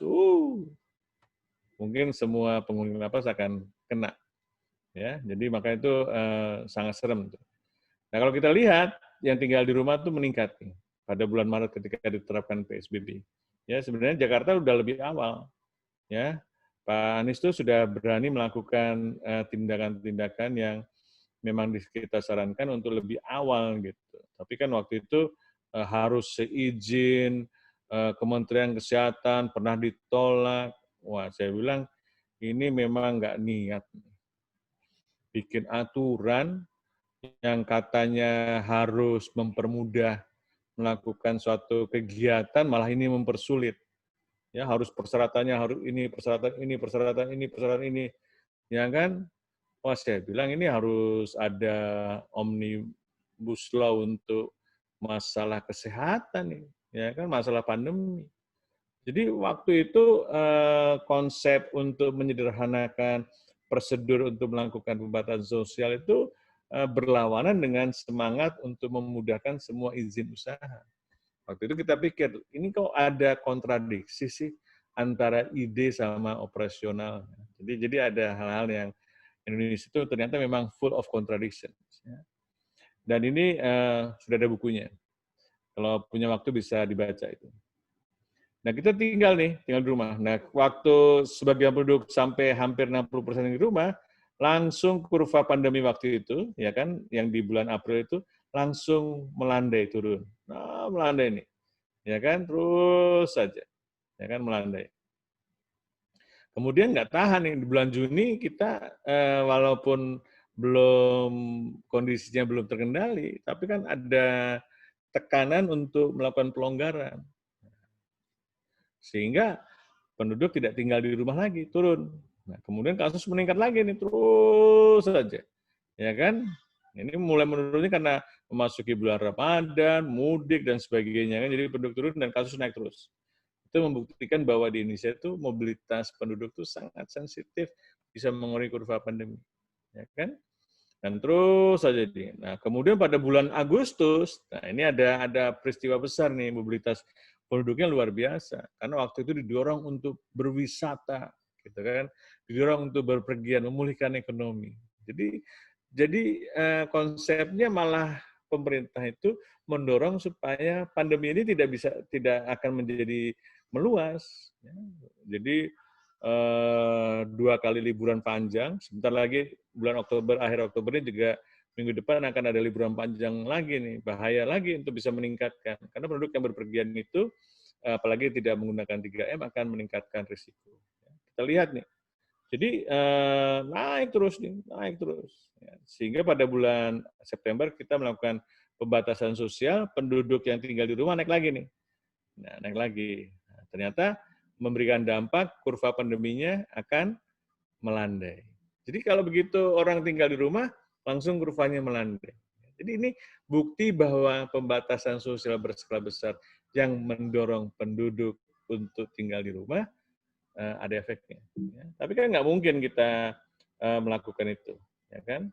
mungkin semua penghuni lapas akan kena, ya. Jadi makanya itu sangat serem. Nah kalau kita lihat yang tinggal di rumah tuh meningkat nih pada bulan Maret ketika diterapkan PSBB. Ya sebenarnya Jakarta udah lebih awal, ya. Pak Anies tuh sudah berani melakukan tindakan-tindakan yang memang kita sarankan untuk lebih awal gitu. Tapi kan waktu itu harus seizin Kementerian Kesehatan, pernah ditolak. Wah, saya bilang ini memang nggak niat. Bikin aturan yang katanya harus mempermudah melakukan suatu kegiatan, malah ini mempersulit. Ya, harus persyaratannya harus ini, persyaratan ini, persyaratan ini, persyaratan ini. Ya kan? Wah, saya bilang ini harus ada omnibus law untuk masalah kesehatan nih, ya kan, masalah pandemi. Jadi waktu itu konsep untuk menyederhanakan prosedur untuk melakukan pembatasan sosial itu berlawanan dengan semangat untuk memudahkan semua izin usaha. Waktu itu kita pikir, ini kok ada kontradiksi sih antara ide sama operasional. Jadi ada hal-hal yang Indonesia itu ternyata memang full of contradictions. Dan ini sudah ada bukunya. Kalau punya waktu bisa dibaca itu. Nah kita tinggal di rumah. Nah waktu sebagian penduduk sampai hampir 60% di rumah, langsung kurva pandemi waktu itu, ya kan, yang di bulan April itu langsung melandai turun. Nah melandai nih, ya kan, terus saja, ya kan melandai. Kemudian nggak tahan nih di bulan Juni kita walaupun kondisinya belum terkendali, tapi kan ada tekanan untuk melakukan pelonggaran. Sehingga penduduk tidak tinggal di rumah lagi, turun. Nah, kemudian kasus meningkat lagi nih, terus saja. Ya kan? Ini mulai menurunnya karena memasuki bulan Ramadan, mudik, dan sebagainya. Jadi penduduk turun dan kasus naik terus. Itu membuktikan bahwa di Indonesia itu mobilitas penduduk itu sangat sensitif, bisa mengurangi kurva pandemi. Ya kan? Dan terus saja. Nah, kemudian pada bulan Agustus, nah ini ada peristiwa besar nih, mobilitas penduduknya luar biasa. Karena waktu itu didorong untuk berwisata, gitu kan, didorong untuk berpergian, memulihkan ekonomi. Jadi konsepnya malah pemerintah itu mendorong supaya pandemi ini tidak akan menjadi meluas. Ya. Jadi 2 kali liburan panjang, sebentar lagi bulan Oktober, akhir Oktober ini juga minggu depan akan ada liburan panjang lagi nih, bahaya lagi untuk bisa meningkatkan. Karena penduduk yang berpergian itu, apalagi tidak menggunakan 3M akan meningkatkan risiko. Kita lihat nih, jadi naik terus nih, naik terus. Sehingga pada bulan September kita melakukan pembatasan sosial, penduduk yang tinggal di rumah naik lagi nih. Nah, naik lagi. Nah, ternyata memberikan dampak kurva pandeminya akan melandai. Jadi kalau begitu orang tinggal di rumah, langsung kurvanya melandai. Jadi ini bukti bahwa pembatasan sosial berskala besar yang mendorong penduduk untuk tinggal di rumah ada efeknya. Ya. Tapi kan nggak mungkin kita melakukan itu, ya kan?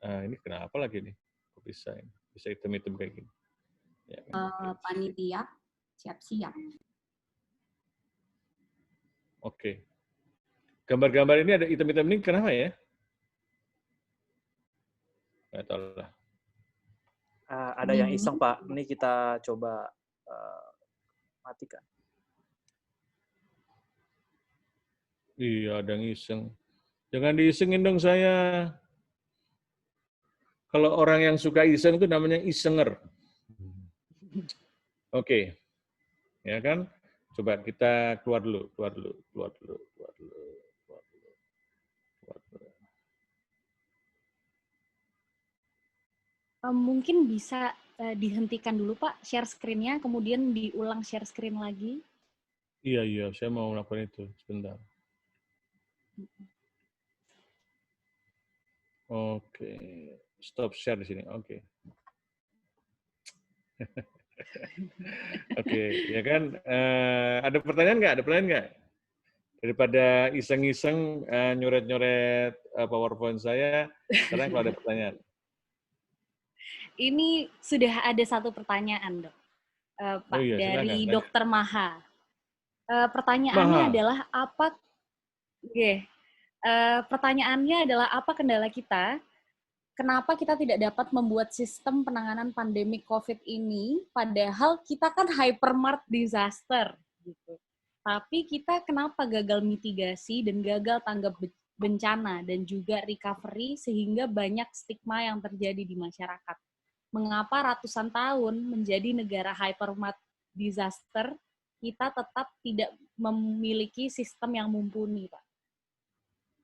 Ini kenapa lagi nih? Kok bisa ini? Bisa hitam-hitam kayak gini? Ya, kan? Panitia siap-siap. Oke. Gambar-gambar ini ada hitam-hitam ini kenapa ya? Nggak tahu lah. Ada yang iseng, Pak. Ini kita coba matikan. Iya, ada yang iseng. Jangan diisengin dong saya. Kalau orang yang suka iseng itu namanya isenger. Oke. Ya kan? Coba kita keluar dulu. Mungkin bisa dihentikan dulu Pak share screen-nya, kemudian diulang share screen lagi. Iya, saya mau melakukan itu sebentar. Oke, stop share di sini. Oke. Oke, ya kan. Ada pertanyaan nggak? Ada pertanyaan nggak? Daripada iseng-iseng nyoret-nyoret PowerPoint saya, sekarang kalau ada pertanyaan. Ini sudah ada satu pertanyaan, Dok. Pak, Oh iya, silakan. dari Tanya. Dokter Maha. Pertanyaannya Maha. adalah pertanyaannya adalah apa kendala kita? Kenapa kita tidak dapat membuat sistem penanganan pandemi COVID ini, padahal kita kan hypermart disaster, gitu. Tapi kita kenapa gagal mitigasi dan gagal tanggap bencana dan juga recovery sehingga banyak stigma yang terjadi di masyarakat. Mengapa ratusan tahun menjadi negara hypermart disaster, kita tetap tidak memiliki sistem yang mumpuni, Pak?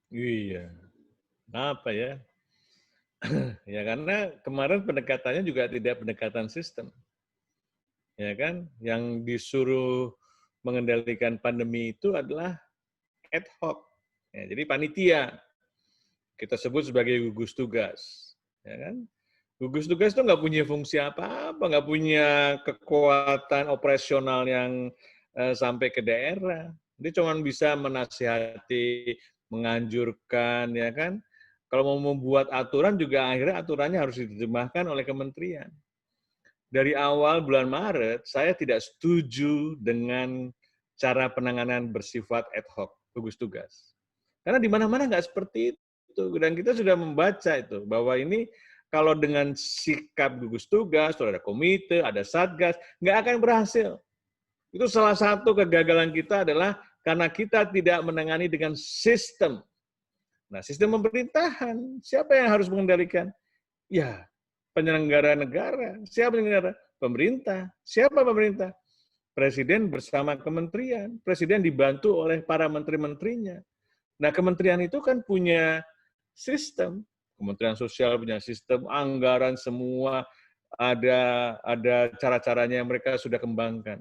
Iya. Apa ya? Ya karena kemarin pendekatannya juga tidak pendekatan sistem. Ya kan? Yang disuruh mengendalikan pandemi itu adalah ad hoc. Ya, jadi panitia. Kita sebut sebagai gugus tugas. Ya kan? Gugus tugas itu nggak punya fungsi apa-apa, nggak punya kekuatan operasional yang sampai ke daerah. Dia cuma bisa menasihati, menganjurkan, ya kan? Kalau mau membuat aturan juga akhirnya aturannya harus diterjemahkan oleh kementerian. Dari awal bulan Maret, saya tidak setuju dengan cara penanganan bersifat ad hoc, gugus tugas. Karena di mana-mana nggak seperti itu. Dan kita sudah membaca itu, bahwa ini kalau dengan sikap gugus tugas, ada komite, ada satgas, nggak akan berhasil. Itu salah satu kegagalan kita adalah karena kita tidak menangani dengan sistem. Nah, sistem pemerintahan, siapa yang harus mengendalikan? Ya, penyelenggara negara. Siapa penyelenggara? Pemerintah. Siapa pemerintah? Presiden bersama kementerian. Presiden dibantu oleh para menteri-menterinya. Nah, kementerian itu kan punya sistem. Kementerian Sosial punya sistem, anggaran semua ada cara-caranya yang mereka sudah kembangkan.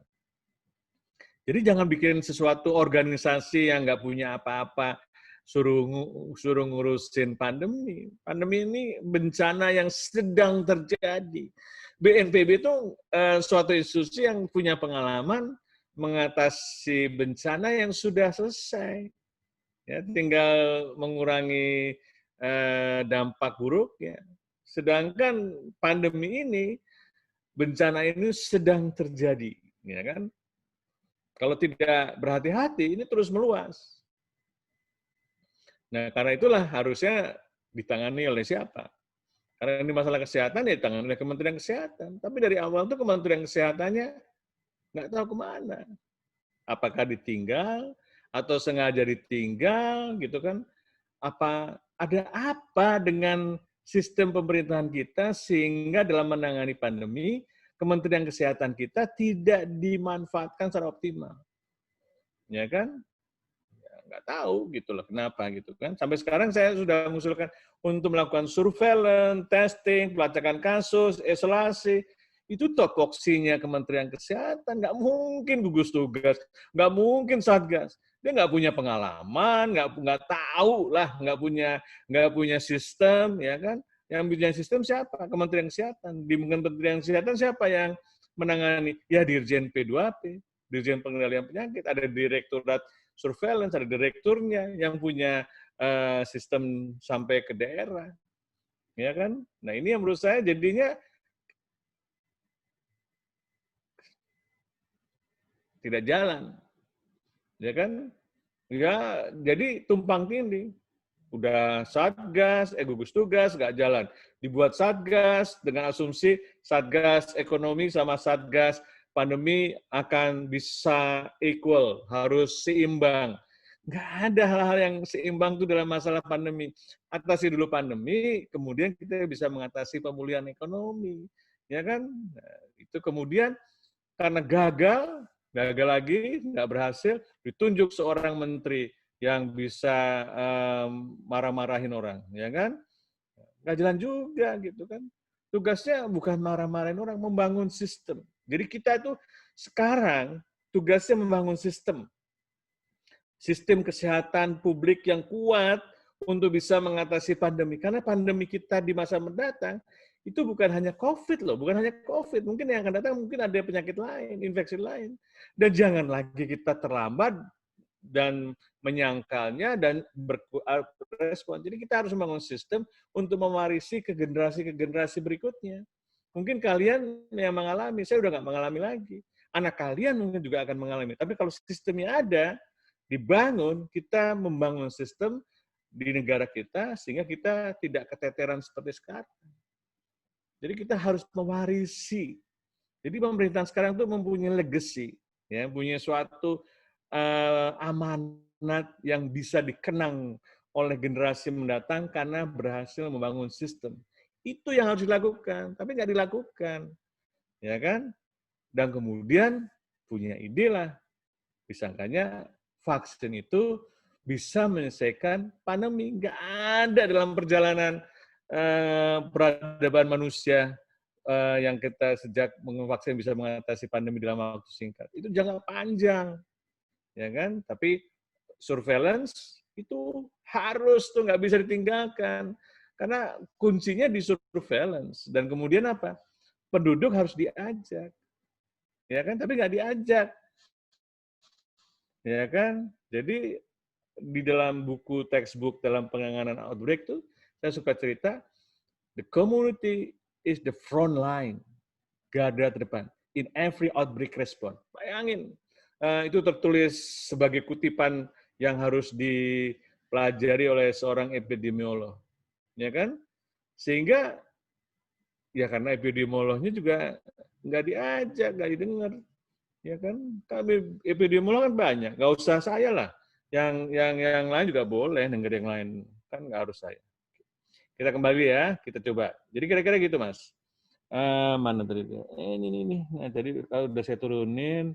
Jadi jangan bikin sesuatu organisasi yang nggak punya apa-apa, suruh ngurusin pandemi. Pandemi ini bencana yang sedang terjadi. BNPB itu suatu institusi yang punya pengalaman mengatasi bencana yang sudah selesai. Ya, tinggal mengurangi dampak buruk. Ya. Sedangkan pandemi ini, bencana ini sedang terjadi. Ya kan? Kalau tidak berhati-hati, ini terus meluas. Nah, karena itulah harusnya ditangani oleh siapa? Karena ini masalah kesehatan, ya ditangani oleh Kementerian Kesehatan. Tapi dari awal tuh Kementerian Kesehatannya nggak tahu kemana. Apakah ditinggal, atau sengaja ditinggal, gitu kan? Ada apa dengan sistem pemerintahan kita sehingga dalam menangani pandemi, Kementerian Kesehatan kita tidak dimanfaatkan secara optimal, ya kan? Ya, nggak tahu gitu loh kenapa gitu kan. Sampai sekarang saya sudah mengusulkan untuk melakukan surveillance, testing, pelacakan kasus, isolasi. Itu topoksinya Kementerian Kesehatan, nggak mungkin gugus tugas, nggak mungkin satgas. Dia nggak punya pengalaman, nggak tahu lah, nggak punya sistem, ya kan? Yang punya sistem siapa? Kementerian Kesehatan. Di Kementerian Kesehatan siapa yang menangani? Ya Dirjen P2P, Dirjen Pengendalian Penyakit, ada Direktorat Surveillance, ada direkturnya yang punya sistem sampai ke daerah, ya kan? Nah ini yang menurut saya jadinya tidak jalan, ya kan? Ya jadi tumpang tindih. Udah satgas, gugus tugas, nggak jalan. Dibuat satgas dengan asumsi satgas ekonomi sama satgas pandemi akan bisa equal, harus seimbang. Nggak ada hal-hal yang seimbang itu dalam masalah pandemi. Atasi dulu pandemi, kemudian kita bisa mengatasi pemulihan ekonomi. Ya kan? Nah, itu kemudian karena gagal lagi, nggak berhasil, ditunjuk seorang menteri yang bisa marah-marahin orang, ya kan? Nggak jalan juga gitu kan. Tugasnya bukan marah-marahin orang, membangun sistem. Jadi kita itu sekarang tugasnya membangun sistem. Sistem kesehatan publik yang kuat untuk bisa mengatasi pandemi. Karena pandemi kita di masa mendatang itu bukan hanya COVID loh, bukan hanya COVID. Mungkin yang akan datang mungkin ada penyakit lain, infeksi lain. Dan jangan lagi kita terlambat dan menyangkalnya dan berespon. Jadi kita harus membangun sistem untuk mewarisi ke generasi berikutnya. Mungkin kalian yang mengalami, saya udah nggak mengalami lagi. Anak kalian mungkin juga akan mengalami. Tapi kalau sistemnya ada, dibangun, kita membangun sistem di negara kita sehingga kita tidak keteteran seperti sekarang. Jadi kita harus mewarisi. Jadi pemerintahan sekarang itu mempunyai legacy, ya, punya suatu amanat yang bisa dikenang oleh generasi mendatang karena berhasil membangun sistem. Itu yang harus dilakukan, tapi nggak dilakukan, ya kan? Dan kemudian punya ide lah, disangkanya vaksin itu bisa menyelesaikan pandemi. Nggak ada dalam perjalanan peradaban manusia yang kita sejak vaksin bisa mengatasi pandemi dalam waktu singkat. Itu jangka panjang, ya kan? Tapi surveillance itu harus tuh nggak bisa ditinggalkan karena kuncinya di surveillance. Dan kemudian apa? Penduduk harus diajak, ya kan? Tapi nggak diajak, ya kan? Jadi di dalam buku textbook dalam penanganan outbreak tuh saya suka cerita the community is the front line, garda terdepan in every outbreak response. Bayangin, itu tertulis sebagai kutipan yang harus dipelajari oleh seorang epidemiolog, ya kan? Sehingga ya karena epidemiolognya juga nggak diajak, nggak didengar, ya kan? Kami epidemiolog kan banyak, nggak usah saya lah. Yang lain juga boleh denger yang lain, kan nggak harus saya. Kita kembali ya, kita coba. Jadi kira-kira gitu, Mas. Mana tadi? Ini. Nah, tadi kalau udah saya turunin,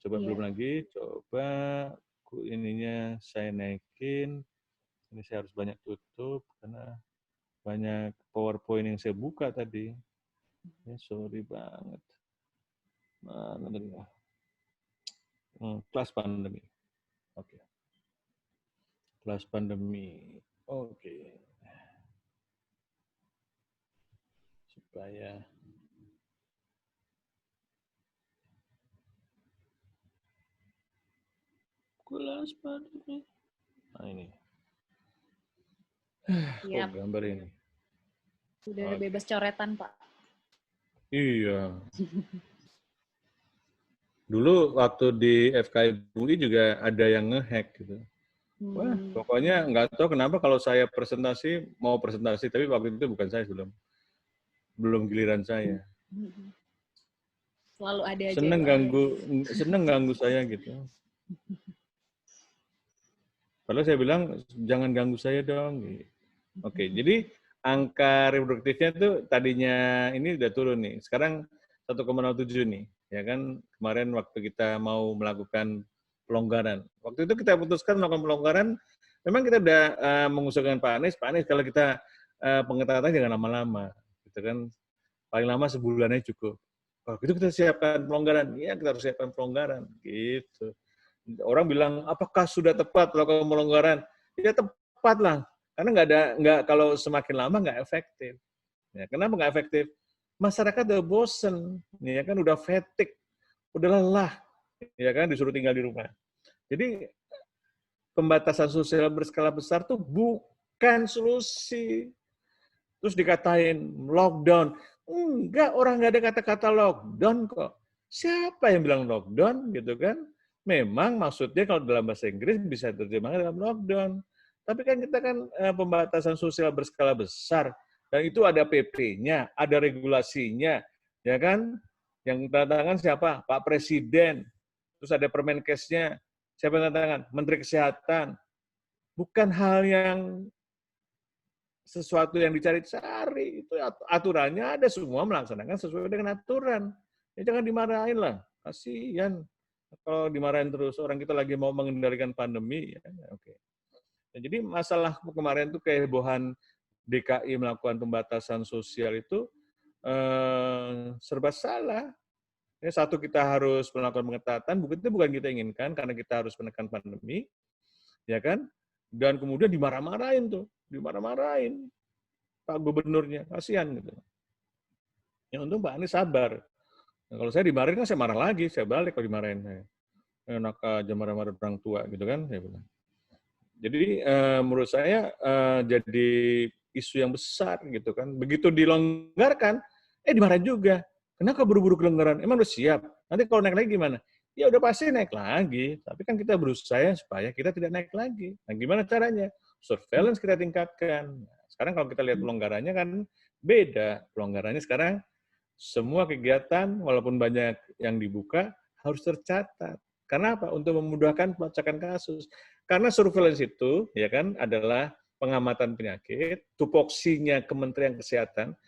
coba belum lagi. Coba ininya saya naikin. Ini saya harus banyak tutup karena banyak PowerPoint yang saya buka tadi. Ya, sorry banget. Mana tadi? Kelas pandemi. Oke. Kelas pandemi. Oke. Supaya kelas pandemi. Nah ini. Yap. Oh, gambar ini. Udah bebas coretan, Pak. Iya. Dulu waktu di FKIP UI juga ada yang ngehack gitu. Wah, pokoknya nggak tahu kenapa kalau saya mau presentasi, tapi waktu itu bukan saya, belum giliran saya. Selalu ada aja. Seneng ganggu saya gitu. Padahal saya bilang jangan ganggu saya dong. Oke, jadi angka reproduktifnya tuh tadinya ini udah turun nih. Sekarang 1,07 nih, ya kan? Kemarin waktu kita mau melakukan pelonggaran. Waktu itu kita putuskan melakukan pelonggaran. Memang kita udah mengusulkan Pak Anies kalau kita pengetatan jangan lama-lama, gitu kan? Paling lama sebulannya cukup. Kalau gitu kita siapkan pelonggaran. Iya, kita harus siapkan pelonggaran, gitu. Orang bilang, apakah sudah tepat melakukan pelonggaran? Ya tepat lah, karena kalau semakin lama nggak efektif. Ya, kenapa nggak efektif? Masyarakat udah bosen, ya kan, udah fatigue, udah lelah, ya kan, disuruh tinggal di rumah. Jadi pembatasan sosial berskala besar tuh bukan solusi. Terus dikatain lockdown. Enggak, orang nggak ada kata-kata lockdown kok. Siapa yang bilang lockdown gitu kan? Memang maksudnya kalau dalam bahasa Inggris bisa diterjemahkan dalam lockdown. Tapi kan kita kan pembatasan sosial berskala besar. Dan itu ada PP-nya, ada regulasinya. Ya kan? Yang tanda tangan siapa? Pak Presiden. Terus ada Permenkesnya. Siapa yang tanda tangan? Menteri Kesehatan. Bukan hal yang sesuatu yang dicari-cari, itu aturannya ada, semua melaksanakan sesuai dengan aturan. Ya jangan dimarahin lah, kasihan kalau dimarahin terus, orang kita lagi mau mengendalikan pandemi. Ya, oke. Nah, jadi masalah kemarin itu kehebohan DKI melakukan pembatasan sosial itu serba salah. Ya, satu, kita harus melakukan pengetatan, itu bukan kita inginkan karena kita harus menekan pandemi, ya kan? Dan kemudian dimarah-marahin tuh, dimarah-marahin Pak Gubernurnya, kasihan gitu. Ya untung Pak Anies sabar. Nah, kalau saya dimarahin kan saya marah lagi, saya balik kalau dimarahin saya. Enak aja marah-marah orang tua gitu kan, saya bilang. Jadi menurut saya jadi isu yang besar gitu kan. Begitu dilonggarkan, dimarahin juga. Kenapa buru-buru kelonggaran? Emang udah siap? Nanti kalau naik lagi gimana? Ya udah pasti naik lagi. Tapi kan kita berusaha supaya kita tidak naik lagi. Nah gimana caranya? Surveillance kita tingkatkan. Sekarang kalau kita lihat pelonggarannya kan beda. Pelonggarannya sekarang semua kegiatan walaupun banyak yang dibuka harus tercatat. Karena apa? Untuk memudahkan pelacakan kasus. Karena surveillance itu ya kan adalah pengamatan penyakit, tupoksinya Kementerian Kesehatan.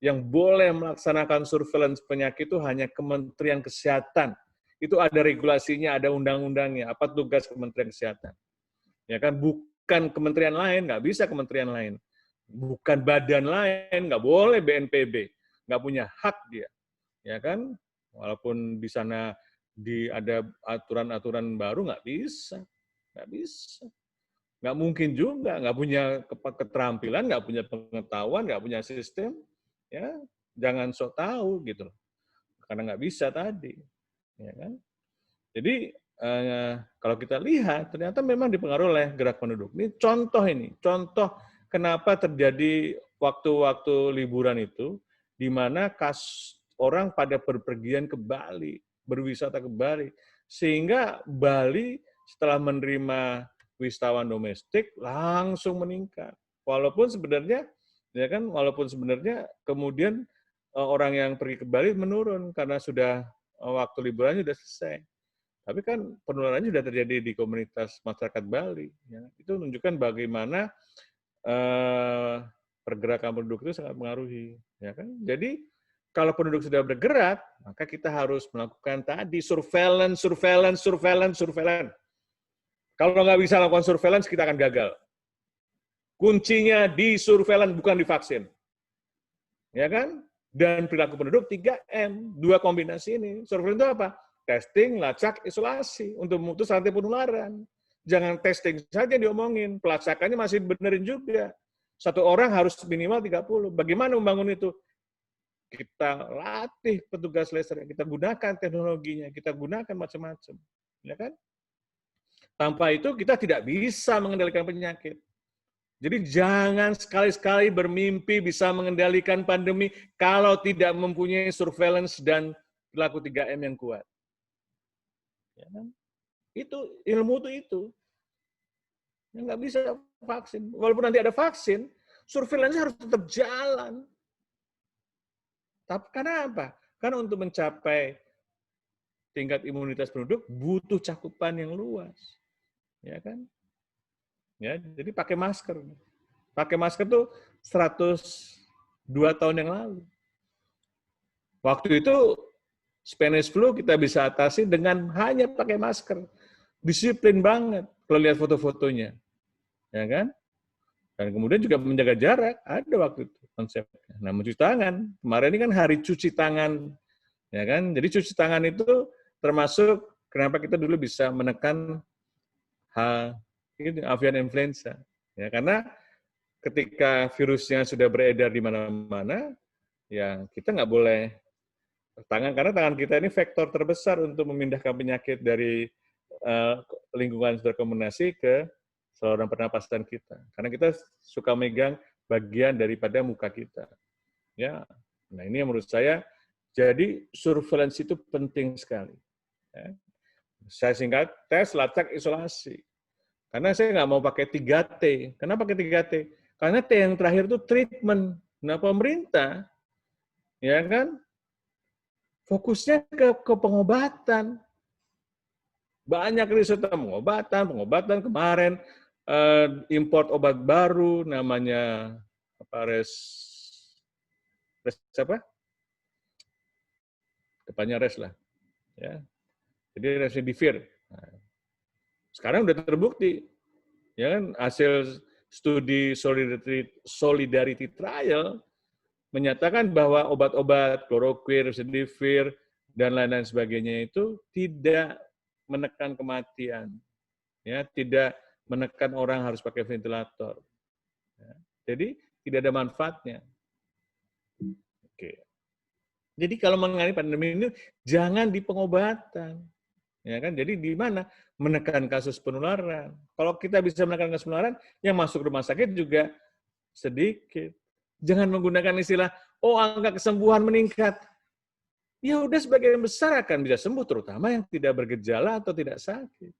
Yang boleh melaksanakan surveillance penyakit itu hanya Kementerian Kesehatan. Itu ada regulasinya, ada undang-undangnya. Apa tugas Kementerian Kesehatan? Ya kan, bukan kementerian lain, nggak bisa kementerian lain. Bukan badan lain, nggak boleh BNPB. Nggak punya hak dia. Ya kan, walaupun di sana ada aturan-aturan baru, nggak bisa. Nggak bisa. Nggak mungkin juga, nggak punya keterampilan, nggak punya pengetahuan, nggak punya sistem. Ya, jangan sok tahu gitu loh, karena nggak bisa tadi, ya kan? Jadi kalau kita lihat ternyata memang dipengaruhi oleh gerak penduduk. Ini contoh kenapa terjadi waktu-waktu liburan itu, di mana orang pada berpergian ke Bali, berwisata ke Bali, sehingga Bali setelah menerima wisatawan domestik langsung meningkat, walaupun sebenarnya ya kan, walaupun sebenarnya kemudian orang yang pergi ke Bali menurun karena sudah waktu liburannya sudah selesai. Tapi kan penularannya sudah terjadi di komunitas masyarakat Bali. Ya. Itu menunjukkan bagaimana pergerakan penduduk itu sangat mengaruhi. Ya kan? Jadi kalau penduduk sudah bergerak, maka kita harus melakukan tadi surveillance. Kalau nggak bisa lakukan surveillance, kita akan gagal. Kuncinya di surveillance, bukan di vaksin. Ya kan? Dan perilaku penduduk 3M, dua kombinasi ini. Surveillance itu apa? Testing, lacak, isolasi untuk memutus rantai penularan. Jangan testing saja diomongin, pelacakannya masih benerin juga. Satu orang harus minimal 30. Bagaimana membangun itu? Kita latih petugas laser, kita gunakan teknologinya, kita gunakan macam-macam. Ya kan? Tanpa itu kita tidak bisa mengendalikan penyakit. Jadi jangan sekali-sekali bermimpi bisa mengendalikan pandemi kalau tidak mempunyai surveillance dan perilaku 3M yang kuat. Ya kan? Itu ilmu itu. Ya, nggak bisa vaksin. Walaupun nanti ada vaksin, surveillance harus tetap jalan. Tapi karena apa? Karena untuk mencapai tingkat imunitas penduduk butuh cakupan yang luas. Ya kan? Ya, jadi pakai masker. Pakai masker tuh 102 tahun yang lalu. Waktu itu Spanish flu kita bisa atasi dengan hanya pakai masker. Disiplin banget kalau lihat foto-fotonya. Ya kan? Dan kemudian juga menjaga jarak, ada waktu itu konsepnya. Nah, mencuci tangan. Kemarin ini kan hari cuci tangan. Ya kan? Jadi cuci tangan itu termasuk kenapa kita dulu bisa menekan avian influenza. Ya, karena ketika virusnya sudah beredar di mana-mana, ya kita nggak boleh karena tangan kita ini vektor terbesar untuk memindahkan penyakit dari lingkungan berkombinasi ke saluran pernapasan kita. Karena kita suka megang bagian daripada muka kita. Ya, nah ini yang menurut saya jadi surveillance itu penting sekali. Ya. Saya singkat, tes, lacak, isolasi. Karena saya nggak mau pakai 3T. Kenapa pakai 3T? Karena T yang terakhir itu treatment. Nah, pemerintah, ya kan, fokusnya ke pengobatan. Banyak riset pengobatan kemarin, import obat baru, namanya res apa? Depannya res lah. Ya. Jadi Remdesivir. Nah, sekarang udah terbukti, ya kan, hasil studi solidarity trial menyatakan bahwa obat-obat kloroquine, remdesivir, dan lain-lain sebagainya itu tidak menekan kematian, ya, tidak menekan orang harus pakai ventilator. Ya. Jadi tidak ada manfaatnya. Oke. Jadi kalau mengenai pandemi ini jangan di pengobatan, ya kan? Jadi di mana menekan kasus penularan. Kalau kita bisa menekan kasus penularan, yang masuk rumah sakit juga sedikit. Jangan menggunakan istilah, oh angka kesembuhan meningkat. Ya udah sebagian besar akan bisa sembuh, terutama yang tidak bergejala atau tidak sakit.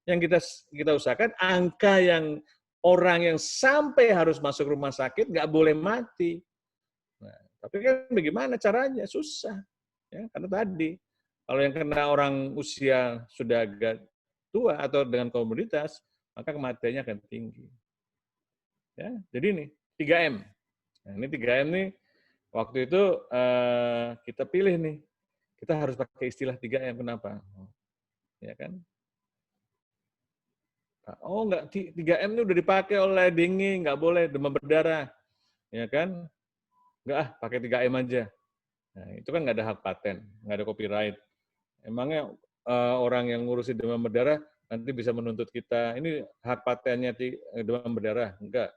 Yang kita usahakan angka yang orang yang sampai harus masuk rumah sakit nggak boleh mati. Nah, tapi kan bagaimana caranya? Susah. Ya, karena tadi, kalau yang kena orang usia sudah agak tua atau dengan komoditas, maka kematiannya akan tinggi. Ya, jadi ini 3M. Nah, ini 3M nih, waktu itu kita pilih nih, kita harus pakai istilah 3M. Kenapa? Ya kan? Oh enggak, 3M ini udah dipakai oleh dengue, nggak boleh, demam berdarah. Ya kan? Enggak, pakai 3M aja. Nah, itu kan nggak ada hak paten, nggak ada copyright. Emangnya orang yang ngurusin demam berdarah nanti bisa menuntut kita, ini hak patennya demam berdarah? Enggak.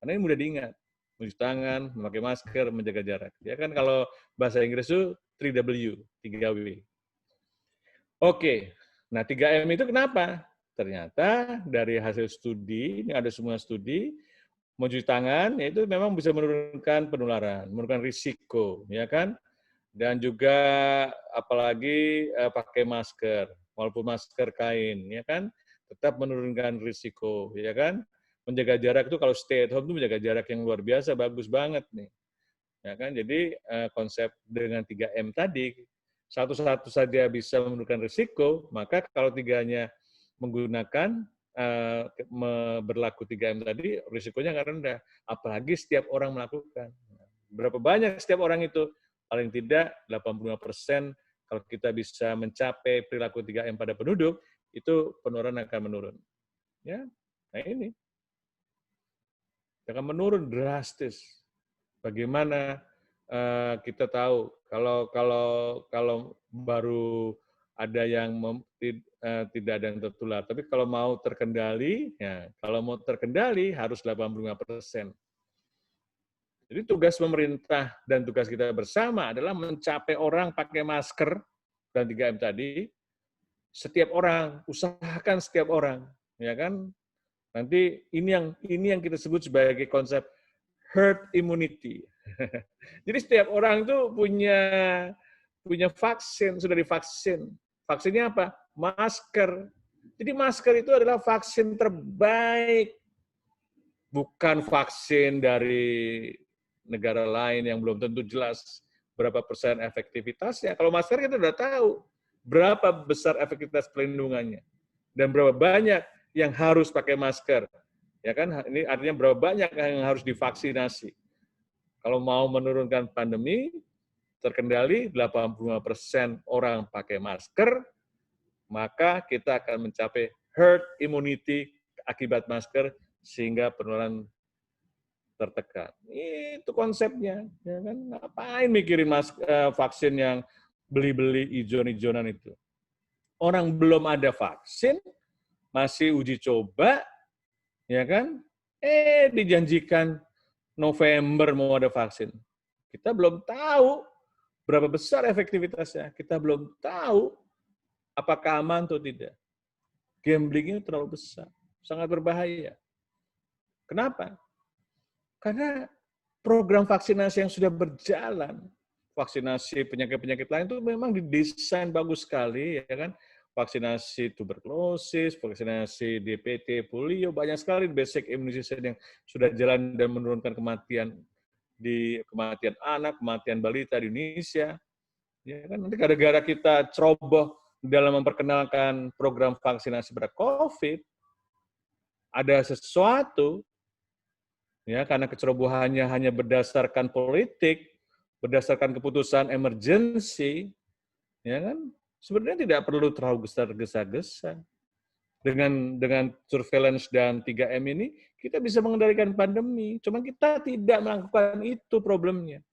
Karena ini mudah diingat. Mencuci tangan, memakai masker, menjaga jarak. Ya kan kalau bahasa Inggris itu 3W, 3W. Oke, nah 3M itu kenapa? Ternyata dari hasil studi, ini ada semua studi, mencuci tangan itu memang bisa menurunkan penularan, menurunkan risiko, ya kan? Dan juga apalagi pakai masker, walaupun masker kain, ya kan? Tetap menurunkan risiko, ya kan? Menjaga jarak itu kalau stay at home itu menjaga jarak yang luar biasa, bagus banget nih. Ya kan? Jadi konsep dengan 3M tadi, satu-satu saja bisa menurunkan risiko, maka kalau tiganya menggunakan berlaku 3M tadi, risikonya nggak rendah. Apalagi setiap orang melakukan. Berapa banyak setiap orang itu? Paling tidak 85% kalau kita bisa mencapai perilaku 3M pada penduduk, itu penularan akan menurun. Ya, nah ini akan menurun drastis. Bagaimana kita tahu kalau baru ada yang tidak ada yang tertular, tapi kalau mau terkendali, ya kalau mau terkendali harus 85%. Jadi tugas pemerintah dan tugas kita bersama adalah mencapai orang pakai masker dan 3M tadi. Setiap orang, usahakan setiap orang, ya kan? Nanti ini yang kita sebut sebagai konsep herd immunity. Jadi setiap orang itu punya vaksin, sudah divaksin. Vaksinnya apa? Masker. Jadi masker itu adalah vaksin terbaik. Bukan vaksin dari negara lain yang belum tentu jelas berapa persen efektivitasnya. Kalau masker kita sudah tahu berapa besar efektivitas pelindungannya dan berapa banyak yang harus pakai masker. Ya kan? Ini artinya berapa banyak yang harus divaksinasi. Kalau mau menurunkan pandemi, terkendali 85% orang pakai masker, maka kita akan mencapai herd immunity akibat masker sehingga penularan tertekan. Itu konsepnya, ya kan? Ngapain mikirin vaksin yang beli-beli ijon-ijonan itu? Orang belum ada vaksin, masih uji coba, ya kan? Dijanjikan November mau ada vaksin. Kita belum tahu berapa besar efektivitasnya. Kita belum tahu apakah aman atau tidak. Gamblingnya terlalu besar, sangat berbahaya. Kenapa? Karena program vaksinasi yang sudah berjalan, vaksinasi penyakit-penyakit lain itu memang didesain bagus sekali, ya kan? Vaksinasi tuberkulosis, vaksinasi DPT, polio, banyak sekali basic immunization yang sudah jalan dan menurunkan kematian anak, kematian balita di Indonesia. Ya kan? Nanti gara-gara kita ceroboh dalam memperkenalkan program vaksinasi pada COVID, ada sesuatu, ya karena kecerobohannya hanya berdasarkan politik, berdasarkan keputusan emergency, ya kan? Sebenarnya tidak perlu terlalu gesa-gesa. Dengan surveillance dan 3M ini, kita bisa mengendalikan pandemi. Cuma kita tidak melakukan itu problemnya.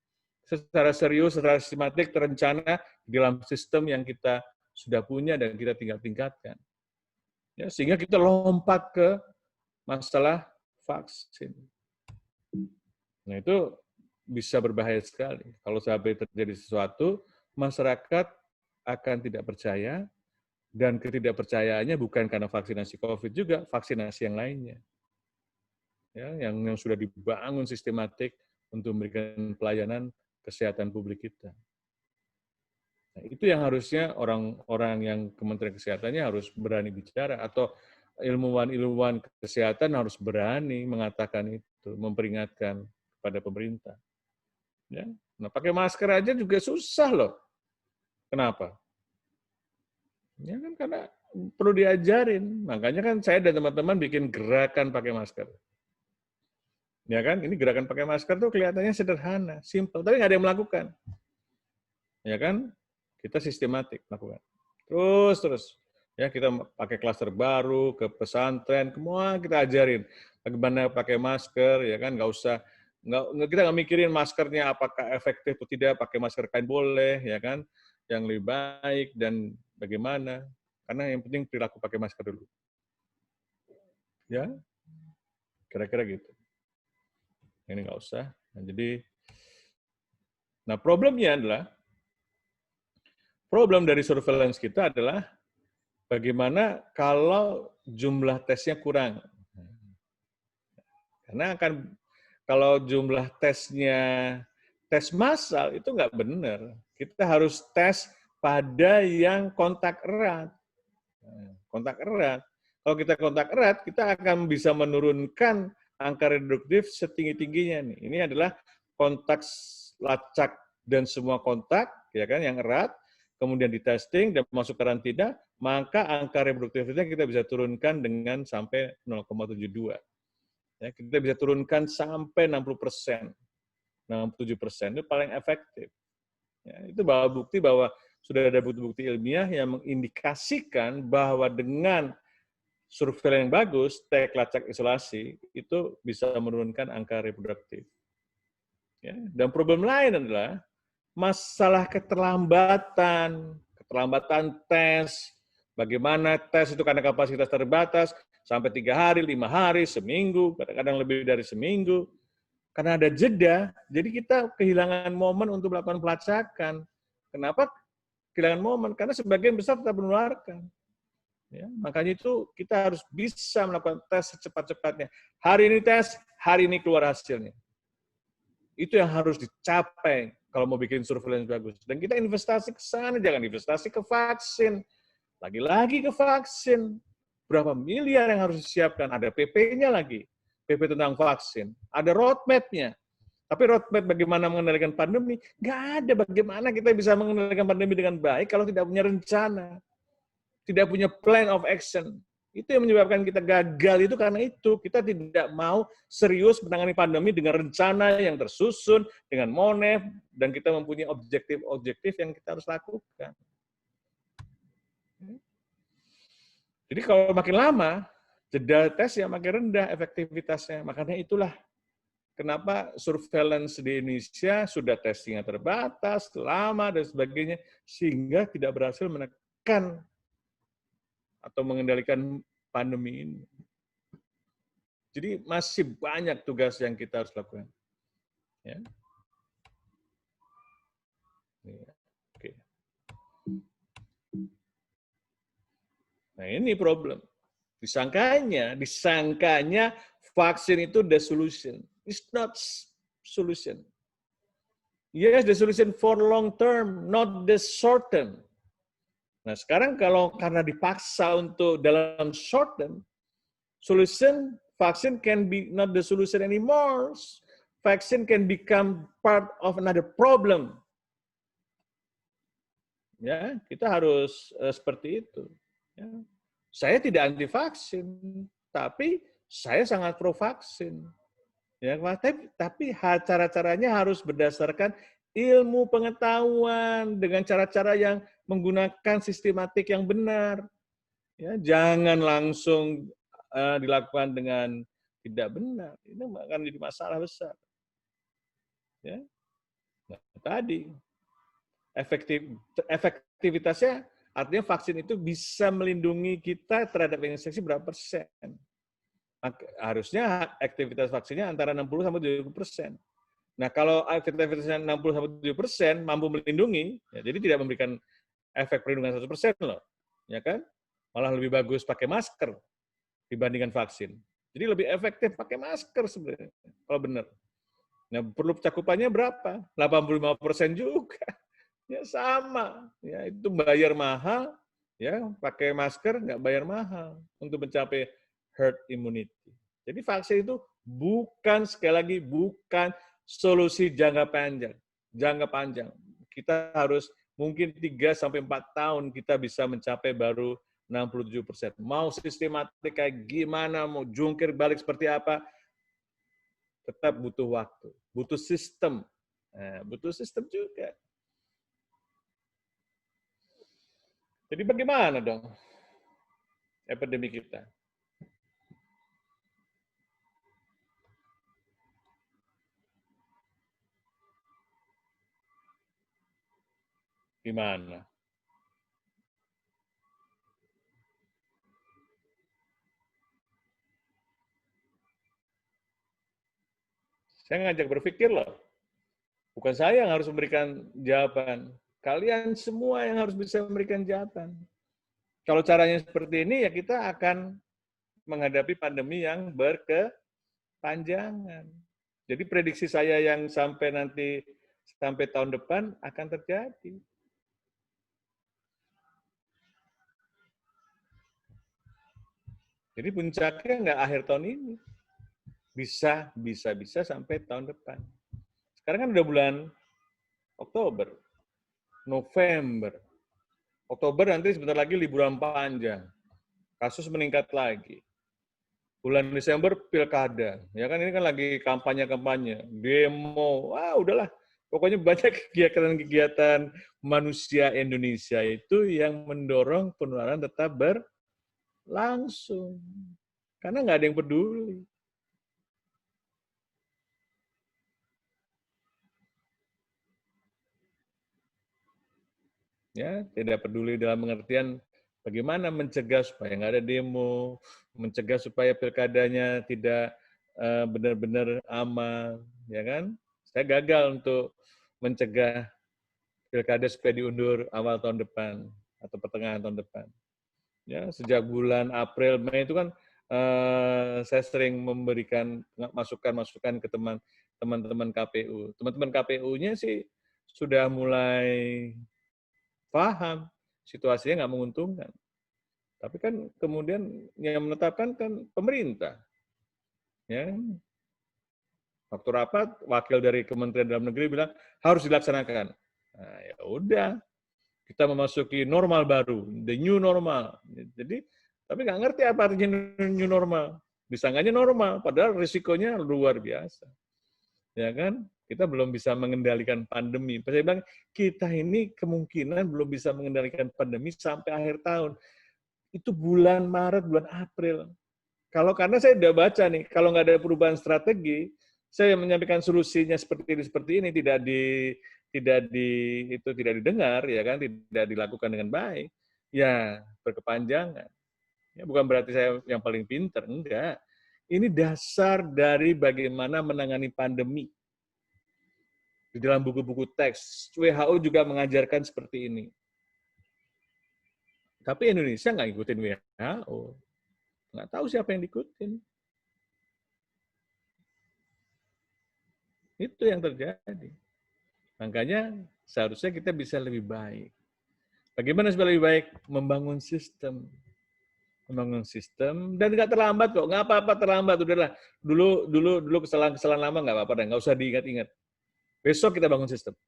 secara serius, secara sistematik, terencana dalam sistem yang kita sudah punya dan kita tinggal tingkatkan. Ya, sehingga kita lompat ke masalah vaksin. Nah, itu bisa berbahaya sekali. Kalau sampai terjadi sesuatu, masyarakat akan tidak percaya, dan ketidakpercayaannya bukan karena vaksinasi COVID juga, vaksinasi yang lainnya. Ya, yang sudah dibangun sistematik untuk memberikan pelayanan kesehatan publik kita. Nah, itu yang harusnya orang-orang yang Kementerian Kesehatannya harus berani bicara, atau ilmuwan-ilmuwan kesehatan harus berani mengatakan itu, memperingatkan kepada pemerintah. Ya. Nah, pakai masker aja juga susah loh. Kenapa? Ya kan karena perlu diajarin. Makanya kan saya dan teman-teman bikin gerakan pakai masker. Ya kan, ini gerakan pakai masker tuh kelihatannya sederhana, simple, tapi nggak ada yang melakukan. Ya kan, kita sistematik melakukan. Terus. Ya, kita pakai klaster baru, ke pesantren, semua kita ajarin. Bagaimana pakai masker, ya kan, kita nggak mikirin maskernya apakah efektif atau tidak, pakai masker kain boleh, ya kan, yang lebih baik, dan bagaimana. Karena yang penting perilaku pakai masker dulu. Ya, kira-kira gitu. Ini nggak usah. Nah, problemnya adalah, problem dari surveillance kita adalah bagaimana kalau jumlah tesnya kurang. Karena kalau jumlah tesnya tes massal itu nggak benar. Kita harus tes pada yang kontak erat. Kontak erat. Kalau kita kontak erat, kita akan bisa menurunkan angka reduktif setinggi-tingginya nih. Ini adalah kontak lacak dan semua kontak, ya kan, yang erat, kemudian di testing dan masuk karantina, maka angka reproduktivitasnya kita bisa turunkan dengan sampai 0,72. Ya, kita bisa turunkan sampai 60%, 67%, itu paling efektif. Ya, itu bahwa bukti bahwa sudah ada bukti-bukti ilmiah yang mengindikasikan bahwa dengan surveillance yang bagus, tes lacak isolasi, itu bisa menurunkan angka reproduktif. Ya, dan problem lain adalah masalah keterlambatan tes. Bagaimana tes itu karena kapasitas terbatas, sampai 3 hari, 5 hari, seminggu, kadang-kadang lebih dari seminggu. Karena ada jeda, jadi kita kehilangan momen untuk melakukan pelacakan. Kenapa kehilangan momen? Karena sebagian besar tetap menularkan. Ya, makanya itu kita harus bisa melakukan tes secepat-cepatnya. Hari ini tes, hari ini keluar hasilnya. Itu yang harus dicapai kalau mau bikin surveillance bagus. Dan kita investasi ke sana, jangan investasi ke vaksin. Lagi-lagi ke vaksin. Berapa miliar yang harus disiapkan? Ada PP-nya lagi. PP tentang vaksin. Ada roadmap-nya. Tapi roadmap bagaimana mengendalikan pandemi, nggak ada. Bagaimana kita bisa mengendalikan pandemi dengan baik kalau tidak punya rencana. Tidak punya plan of action. Itu yang menyebabkan kita gagal, itu karena itu. Kita tidak mau serius menangani pandemi dengan rencana yang tersusun, dengan monef, dan kita mempunyai objektif-objektif yang kita harus lakukan. Jadi kalau makin lama, jeda tes yang makin rendah efektivitasnya. Makanya itulah kenapa surveillance di Indonesia sudah testingnya terbatas, lama, dan sebagainya, sehingga tidak berhasil menekan atau mengendalikan pandemi ini. Jadi masih banyak tugas yang kita harus lakukan. Ya. Oke. Nah, ini problem. Disangkanya vaksin itu the solution. It's not solution. Yes, the solution for long term, not the short term. Nah, sekarang karena dipaksa untuk dalam short term, solution vaksin can be not the solution anymore. Vaksin can become part of another problem. Ya, kita harus seperti itu. Ya. Saya tidak anti vaksin, tapi saya sangat pro vaksin. Ya, tapi cara-caranya harus berdasarkan ilmu pengetahuan dengan cara-cara yang menggunakan sistematik yang benar. Ya, jangan langsung dilakukan dengan tidak benar. Ini akan jadi masalah besar. Ya. Nah, tadi efektivitasnya artinya vaksin itu bisa melindungi kita terhadap infeksi berapa persen. Harusnya aktivitas vaksinnya antara 60 sampai 70%. Nah, kalau aktivitasnya 60 sampai 70% mampu melindungi, ya, jadi tidak memberikan efek perlindungan 100% loh, ya kan? Malah lebih bagus pakai masker dibandingkan vaksin. Jadi lebih efektif pakai masker sebenarnya, kalau benar. Nah, perlu cakupannya berapa? 85% juga. Ya sama, ya itu bayar mahal, ya pakai masker nggak bayar mahal untuk mencapai herd immunity. Jadi vaksin itu bukan, sekali lagi, bukan solusi jangka panjang. Jangka panjang. Kita harus mungkin 3-4 tahun kita bisa mencapai baru 67%. Mau sistematik kayak gimana, mau jungkir balik seperti apa, tetap butuh waktu. Butuh sistem. Nah, butuh sistem juga. Jadi bagaimana dong epidemi kita? Gimana? Saya ngajak berpikir loh. Bukan saya yang harus memberikan jawaban. Kalian semua yang harus bisa memberikan jawaban. Kalau caranya seperti ini, ya kita akan menghadapi pandemi yang berkepanjangan. Jadi prediksi saya yang sampai tahun depan akan terjadi. Jadi puncaknya nggak akhir tahun ini. Bisa sampai tahun depan. Sekarang kan udah bulan Oktober, November. Oktober nanti sebentar lagi liburan panjang. Kasus meningkat lagi. Bulan Desember pilkada. Ya kan ini kan lagi kampanye-kampanye, demo. Wah, udahlah. Pokoknya banyak kegiatan-kegiatan manusia Indonesia itu yang mendorong penularan tetap berlangsung. Karena nggak ada yang peduli. Ya, tidak peduli dalam pengertian bagaimana mencegah supaya nggak ada demo, mencegah supaya pilkadanya tidak benar-benar aman, ya kan? Saya gagal untuk mencegah pilkada supaya diundur awal tahun depan atau pertengahan tahun depan. Ya, sejak bulan April, Mei itu kan saya sering memberikan masukan-masukan ke teman-teman KPU. Teman-teman KPU-nya sih sudah mulai paham situasinya nggak menguntungkan. Tapi kan kemudian yang menetapkan kan pemerintah. Ya. Waktu rapat, wakil dari Kementerian Dalam Negeri bilang harus dilaksanakan. Nah, ya udah, kita memasuki normal baru, the new normal. Jadi, tapi nggak ngerti apa artinya new normal. Disangkanya normal, padahal risikonya luar biasa. Ya kan? Kita belum bisa mengendalikan pandemi. Saya bilang, kita ini kemungkinan belum bisa mengendalikan pandemi sampai akhir tahun. Itu bulan Maret, bulan April. Karena saya udah baca nih, kalau nggak ada perubahan strategi, saya menyampaikan solusinya seperti ini tidak didengar, ya kan, tidak dilakukan dengan baik, ya berkepanjangan. Ya, bukan berarti saya yang paling pintar, enggak. Ini dasar dari bagaimana menangani pandemi. Di dalam buku-buku teks, WHO juga mengajarkan seperti ini. Tapi Indonesia nggak ikutin WHO. Nggak tahu siapa yang diikutin. Itu yang terjadi. Makanya seharusnya kita bisa lebih baik. Bagaimana supaya lebih baik? Membangun sistem. Membangun sistem, dan nggak terlambat kok. Nggak apa-apa terlambat. Udahlah. Dulu kesalahan lama nggak apa-apa. Nggak usah diingat-ingat. Besok kita bangun sistem.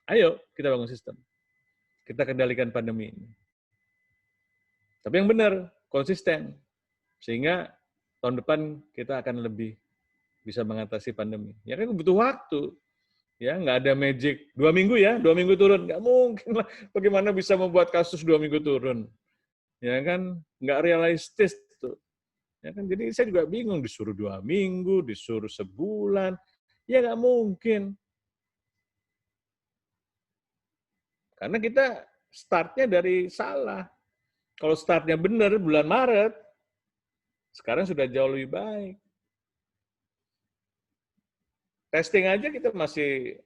Ayo, kita bangun sistem. Kita kendalikan pandemi ini. Tapi yang benar, konsisten. Sehingga tahun depan kita akan lebih bisa mengatasi pandemi. Ya kan butuh waktu. Ya, nggak ada magic. 2 minggu ya, 2 minggu turun. Nggak mungkin lah. Bagaimana bisa membuat kasus 2 minggu turun? Ya kan, nggak realistis tuh. Ya kan, jadi saya juga bingung. Disuruh 2 minggu, disuruh sebulan. Ya nggak mungkin. Karena kita startnya dari salah. Kalau startnya benar bulan Maret, sekarang sudah jauh lebih baik. Testing aja kita masih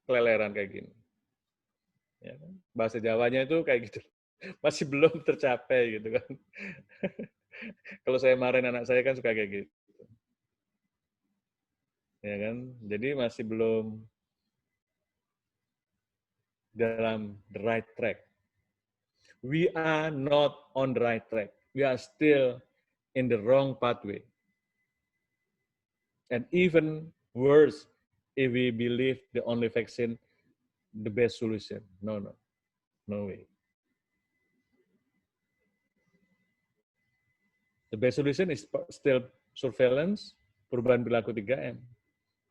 keleleran kayak gini. Ya kan? Bahasa Jawanya itu kayak gitu. Masih belum tercapai gitu kan. Kalau saya marahin anak saya kan suka kayak gitu. Ya kan? Jadi masih belum dalam the right track. We are not on the right track. We are still in the wrong pathway. And even worse, if we believe the only vaccine, the best solution. No way. The best solution is still surveillance, perubahan perilaku 3M.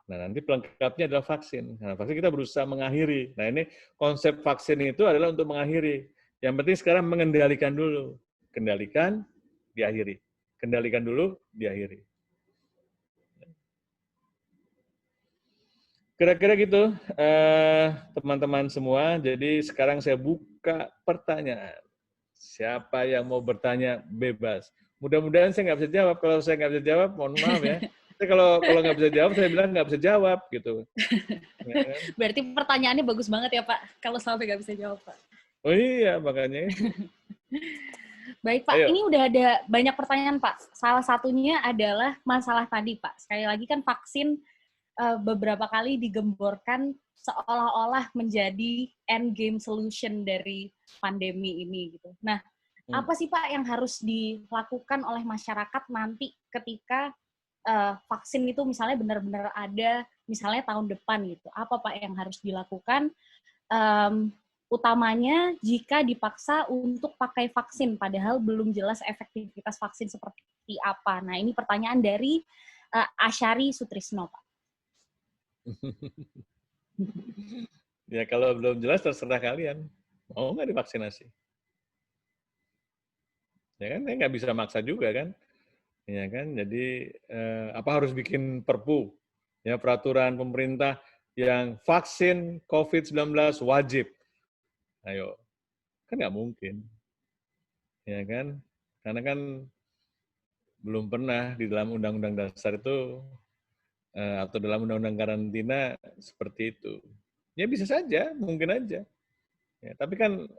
Nah, nanti pelengkapnya adalah vaksin. Nah, vaksin kita berusaha mengakhiri. Nah, ini konsep vaksin itu adalah untuk mengakhiri. Yang penting sekarang mengendalikan dulu. Kendalikan, diakhiri. Kendalikan dulu, diakhiri. Kira-kira gitu, teman-teman semua. Jadi sekarang saya buka pertanyaan. Siapa yang mau bertanya, bebas. Mudah-mudahan saya nggak bisa jawab. Kalau saya nggak bisa jawab, mohon maaf ya. Tapi kalau nggak bisa jawab, saya bilang nggak bisa jawab gitu. Ya kan? Berarti pertanyaannya bagus banget ya Pak, kalau sampai nggak bisa jawab Pak. Oh iya, makanya. Baik Pak, Ayo. ini udah ada banyak pertanyaan Pak. Salah satunya adalah masalah tadi Pak. Sekali lagi kan vaksin beberapa kali digemborkan seolah-olah menjadi end game solution dari pandemi ini gitu. Nah, apa sih Pak yang harus dilakukan oleh masyarakat nanti ketika vaksin itu misalnya benar-benar ada, misalnya tahun depan gitu. Apa Pak yang harus dilakukan? Utamanya jika dipaksa untuk pakai vaksin, padahal belum jelas efektivitas vaksin seperti apa. Nah, ini pertanyaan dari Asyari Sutrisno, Pak. Ya kalau belum jelas terserah kalian. Mau nggak divaksinasi? Ya kan, saya nggak bisa maksa juga kan. Ya kan, jadi apa harus bikin perpu? Ya, peraturan pemerintah yang vaksin COVID-19 wajib. Ayo, kan nggak mungkin. Ya kan, karena kan belum pernah di dalam Undang-Undang Dasar itu atau dalam Undang-Undang Karantina seperti itu. Ya bisa saja, mungkin aja. Ya, tapi kan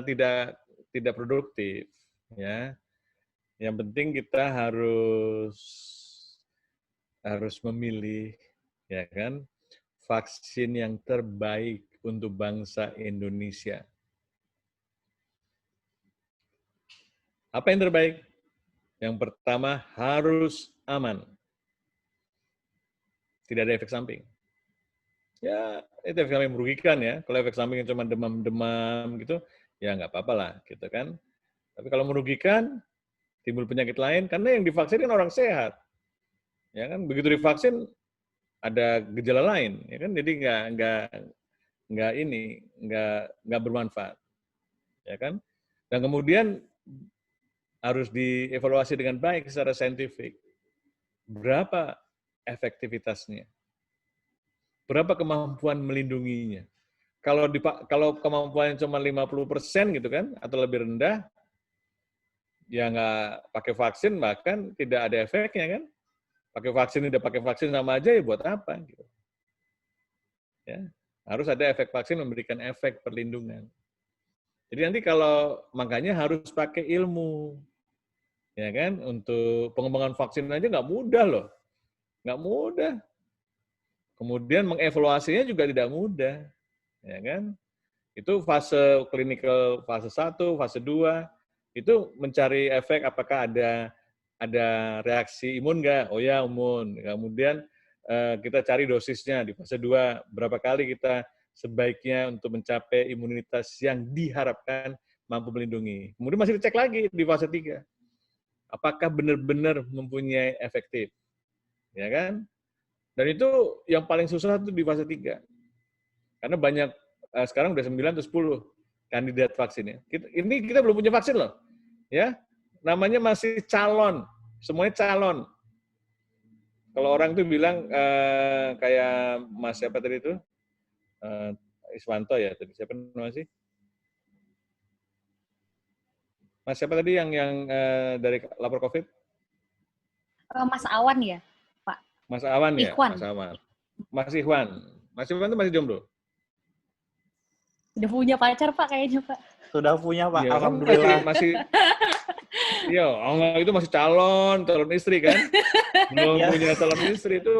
tidak produktif. Ya, yang penting kita harus memilih, ya kan, vaksin yang terbaik untuk bangsa Indonesia. Apa yang terbaik? Yang pertama harus aman. Tidak ada efek samping. Ya, itu efek samping merugikan ya. Kalau efek sampingnya cuma demam-demam gitu, ya nggak apa-apa lah, gitu kan. Tapi kalau merugikan, timbul penyakit lain, karena yang divaksin kan orang sehat. Ya kan, begitu divaksin ada gejala lain, ya kan, jadi nggak bermanfaat, ya kan. Dan kemudian harus dievaluasi dengan baik secara saintifik. Berapa efektivitasnya? Berapa kemampuan melindunginya? Kalau kemampuannya cuma 50% gitu kan, atau lebih rendah, ya nggak pakai vaksin, bahkan tidak ada efeknya kan. Pakai vaksin, udah pakai vaksin sama aja, ya buat apa? Gitu. Ya, harus ada efek vaksin memberikan efek perlindungan. Jadi nanti makanya harus pakai ilmu. Ya kan, untuk pengembangan vaksin aja nggak mudah loh. Nggak mudah. Kemudian mengevaluasinya juga tidak mudah. Ya kan? Itu fase klinikal fase 1, fase 2, itu mencari efek apakah ada reaksi imun nggak? Oh ya, imun. Kemudian kita cari dosisnya di fase 2, berapa kali kita sebaiknya untuk mencapai imunitas yang diharapkan mampu melindungi. Kemudian masih dicek lagi di fase 3. Apakah benar-benar mempunyai efektif. Ya kan? Dan itu yang paling susah itu di fase 3. Karena banyak, sekarang udah 9 atau 10 kandidat vaksinnya. Ini kita belum punya vaksin loh. Ya, namanya masih calon. Semuanya calon. Kalau orang tuh bilang kayak Mas siapa tadi itu? Iswanto ya tadi. Siapa namanya sih? Mas siapa tadi yang dari lapor COVID? Mas Awan ya, Pak. Mas Awan ya? Ikhwan. Mas Awan. Mas Ikhwan. Mas Ikhwan itu masih jomblo? Udah punya pacar, Pak, kayaknya, Pak. Sudah punya, Pak. Iya, kan Alhamdulillah. Iya, itu masih calon istri kan? Belum Ya. punya calon istri itu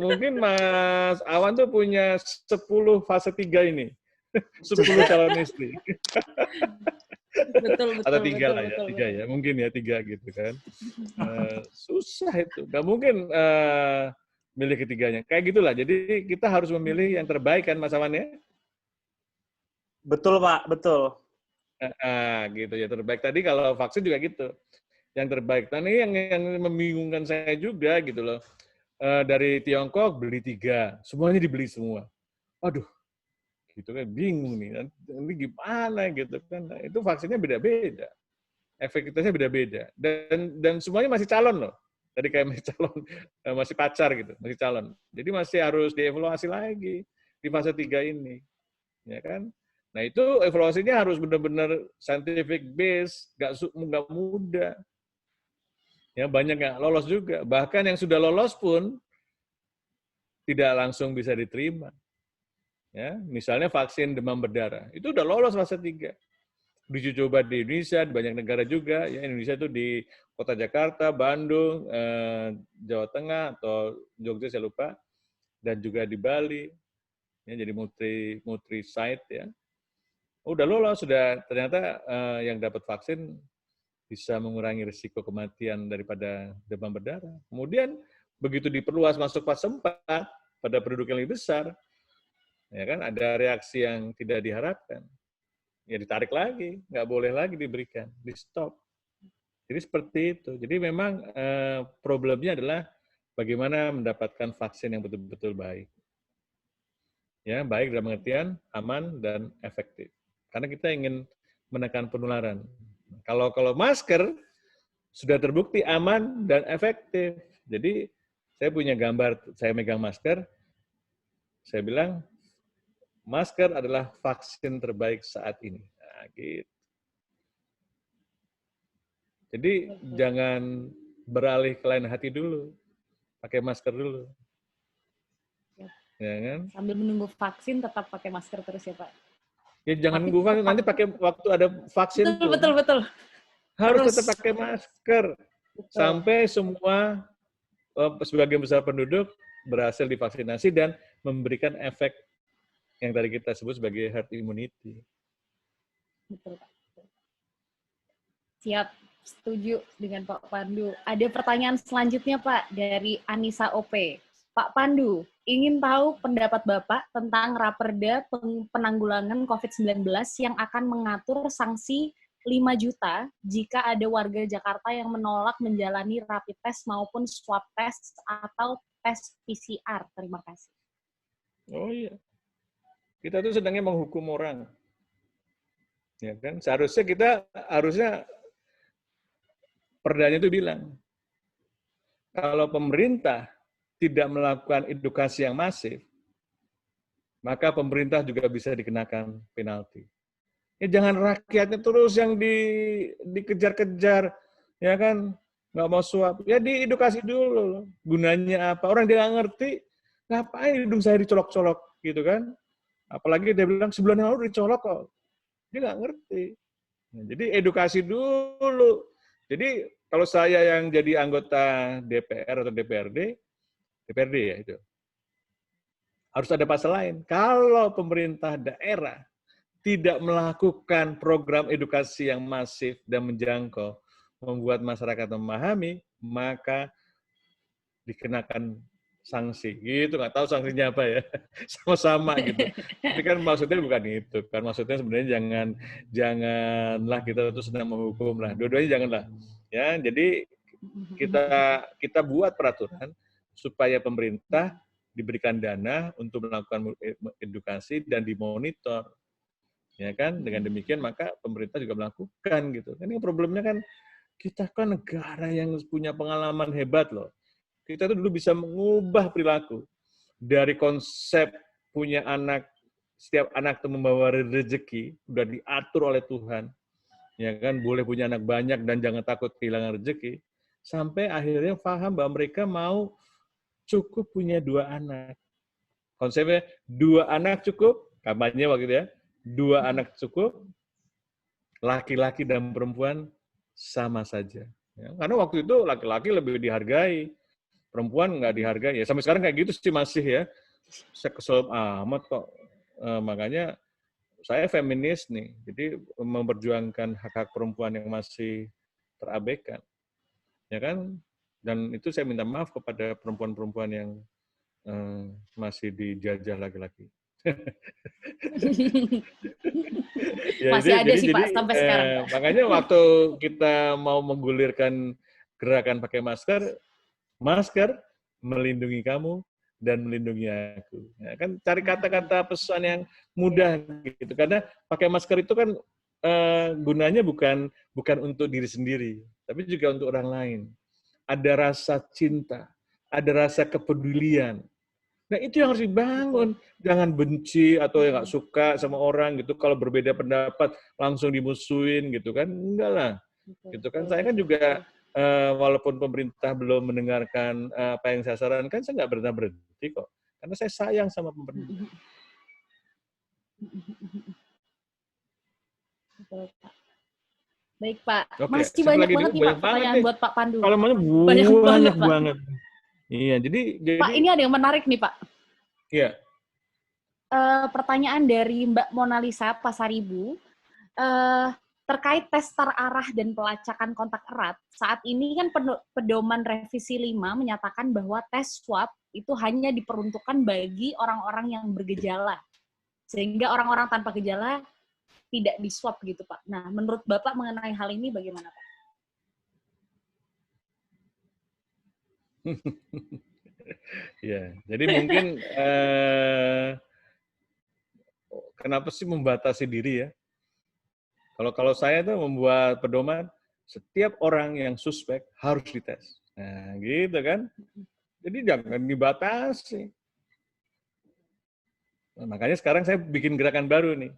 mungkin Mas Awan tuh punya 10 fase 3 ini. 10 calon istri. Betul. Atau 3 lah ya, 3 ya. Mungkin ya 3 gitu kan. Susah itu. Nggak mungkin milih ketiganya. Kayak gitulah. Jadi kita harus memilih yang terbaik kan Mas Awan ya? Betul, Pak. Betul. Gitu ya, terbaik. Tadi kalau vaksin juga gitu. Yang terbaik. Nah, ini yang membingungkan saya juga gitu loh. Dari Tiongkok beli 3, semuanya dibeli semua. Aduh, gitu kan bingung nih. Nanti gimana gitu kan. Nah, itu vaksinnya beda-beda. Efektivitasnya beda-beda. Dan semuanya masih calon loh. Tadi kayak masih calon, masih pacar gitu, masih calon. Jadi masih harus dievaluasi lagi di fase 3 ini. Ya kan? Nah, itu evaluasinya harus benar-benar scientific base, nggak mudah. Ya, banyak yang lolos juga. Bahkan yang sudah lolos pun tidak langsung bisa diterima. Ya, misalnya vaksin demam berdarah, itu udah lolos fase 3. Diuji coba di Indonesia, di banyak negara juga. Ya, Indonesia itu di Kota Jakarta, Bandung, Jawa Tengah, atau Jogja saya lupa, dan juga di Bali. Ya, jadi multi site ya. Udah lolos, sudah ternyata yang dapat vaksin bisa mengurangi risiko kematian daripada demam berdarah. Kemudian begitu diperluas masuk fase 4 pada penduduk yang lebih besar, ya kan ada reaksi yang tidak diharapkan. Ya ditarik lagi, nggak boleh lagi diberikan, di stop. Jadi seperti itu. Jadi memang problemnya adalah bagaimana mendapatkan vaksin yang betul-betul baik. Ya, baik dalam pengertian aman dan efektif. Karena kita ingin menekan penularan. Kalau masker sudah terbukti aman dan efektif. Jadi saya punya gambar, saya megang masker, saya bilang masker adalah vaksin terbaik saat ini. Nah, gitu. Jadi jangan beralih ke lain hati dulu, pakai masker dulu. Ya kan? Sambil menunggu vaksin tetap pakai masker terus ya, Pak. Ya jangan nunggu vaksin, nanti pakai waktu ada vaksin pun. Betul. Harus tetap pakai masker. Betul. Sampai semua sebagian besar penduduk berhasil divaksinasi dan memberikan efek yang tadi kita sebut sebagai herd immunity. Betul, Pak. Siap, setuju dengan Pak Pandu. Ada pertanyaan selanjutnya, Pak, dari Anissa OP. Pak Pandu, ingin tahu pendapat Bapak tentang Raperda penanggulangan COVID-19 yang akan mengatur sanksi 5 juta jika ada warga Jakarta yang menolak menjalani rapid test maupun swab test atau tes PCR. Terima kasih. Oh iya. Kita tuh sedangnya menghukum orang. Ya kan? Harusnya perdanya itu bilang, kalau pemerintah tidak melakukan edukasi yang masif, maka pemerintah juga bisa dikenakan penalti. Ya jangan rakyatnya terus yang dikejar-kejar, ya kan, nggak mau suap. Ya diedukasi dulu, gunanya apa. Orang dia nggak ngerti, ngapain hidung saya dicolok-colok, gitu kan. Apalagi dia bilang, sebulan yang lalu dicolok kok. Dia nggak ngerti. Nah, jadi edukasi dulu. Jadi kalau saya yang jadi anggota DPR atau DPRD ya itu, harus ada pasal lain. Kalau pemerintah daerah tidak melakukan program edukasi yang masif dan menjangkau, membuat masyarakat memahami, maka dikenakan sanksi. Gitu, nggak tahu sanksinya apa ya. Sama-sama gitu. Tapi kan maksudnya bukan itu. Kan maksudnya sebenarnya janganlah kita tuh sedang menghukum lah. Dua-duanya janganlah. Ya, jadi kita buat peraturan supaya pemerintah diberikan dana untuk melakukan edukasi dan dimonitor. Ya kan? Dengan demikian maka pemerintah juga melakukan gitu. Ini problemnya kan kita kan negara yang punya pengalaman hebat loh. Kita tuh dulu bisa mengubah perilaku dari konsep punya anak, setiap anak itu membawa rezeki, udah diatur oleh Tuhan. ya kan, boleh punya anak banyak dan jangan takut kehilangan rezeki, sampai akhirnya paham bahwa mereka mau cukup punya 2 anak. Konsepnya 2 anak cukup, kampanye waktu itu ya, 2 anak cukup, laki-laki dan perempuan sama saja. Ya, karena waktu itu laki-laki lebih dihargai, perempuan nggak dihargai. Ya sampai sekarang kayak gitu sih masih ya. Saya kesel amat kok. Makanya saya feminis nih, jadi memperjuangkan hak-hak perempuan yang masih terabaikan, ya kan? Dan itu saya minta maaf kepada perempuan-perempuan yang masih dijajah laki-laki. Ya, Masih ada sih Pak jadi sampai sekarang Pak. makanya waktu kita mau menggulirkan gerakan pakai masker, masker melindungi kamu dan melindungi aku. Ya, kan cari kata-kata pesan yang mudah gitu. Karena pakai masker itu kan gunanya bukan untuk diri sendiri, tapi juga untuk orang lain. Ada rasa cinta, ada rasa kepedulian. Nah itu yang harus dibangun. Jangan benci atau yang nggak suka sama orang gitu. Kalau berbeda pendapat langsung dimusuhin gitu kan. Enggak lah. Gitu kan. Saya kan juga walaupun pemerintah belum mendengarkan apa yang saya sarankan, saya nggak berhenti kok. Karena saya sayang sama pemerintah. Betul, Pak. Baik Pak, Oke, masih siapa banyak lagi banget nih? nih Pak pertanyaan nih. buat Pak Pandu. Kalau mana Banyak Pak. banget. Iya, jadi Pak ini ada yang menarik nih Pak. Iya. Pertanyaan dari Mbak Monalisa Pasaribu. Terkait tes terarah dan pelacakan kontak erat, saat ini kan pedoman revisi 5 menyatakan bahwa tes swab itu hanya diperuntukkan bagi orang-orang yang bergejala. Sehingga orang-orang tanpa gejala tidak di-swab gitu, Pak. Nah, menurut Bapak mengenai hal ini bagaimana, Pak? Ya, jadi mungkin kenapa sih membatasi diri ya? Kalau saya tuh membuat pedoman, setiap orang yang suspek harus dites. Nah, gitu kan? Jadi jangan dibatasi. Nah, makanya sekarang saya bikin gerakan baru nih.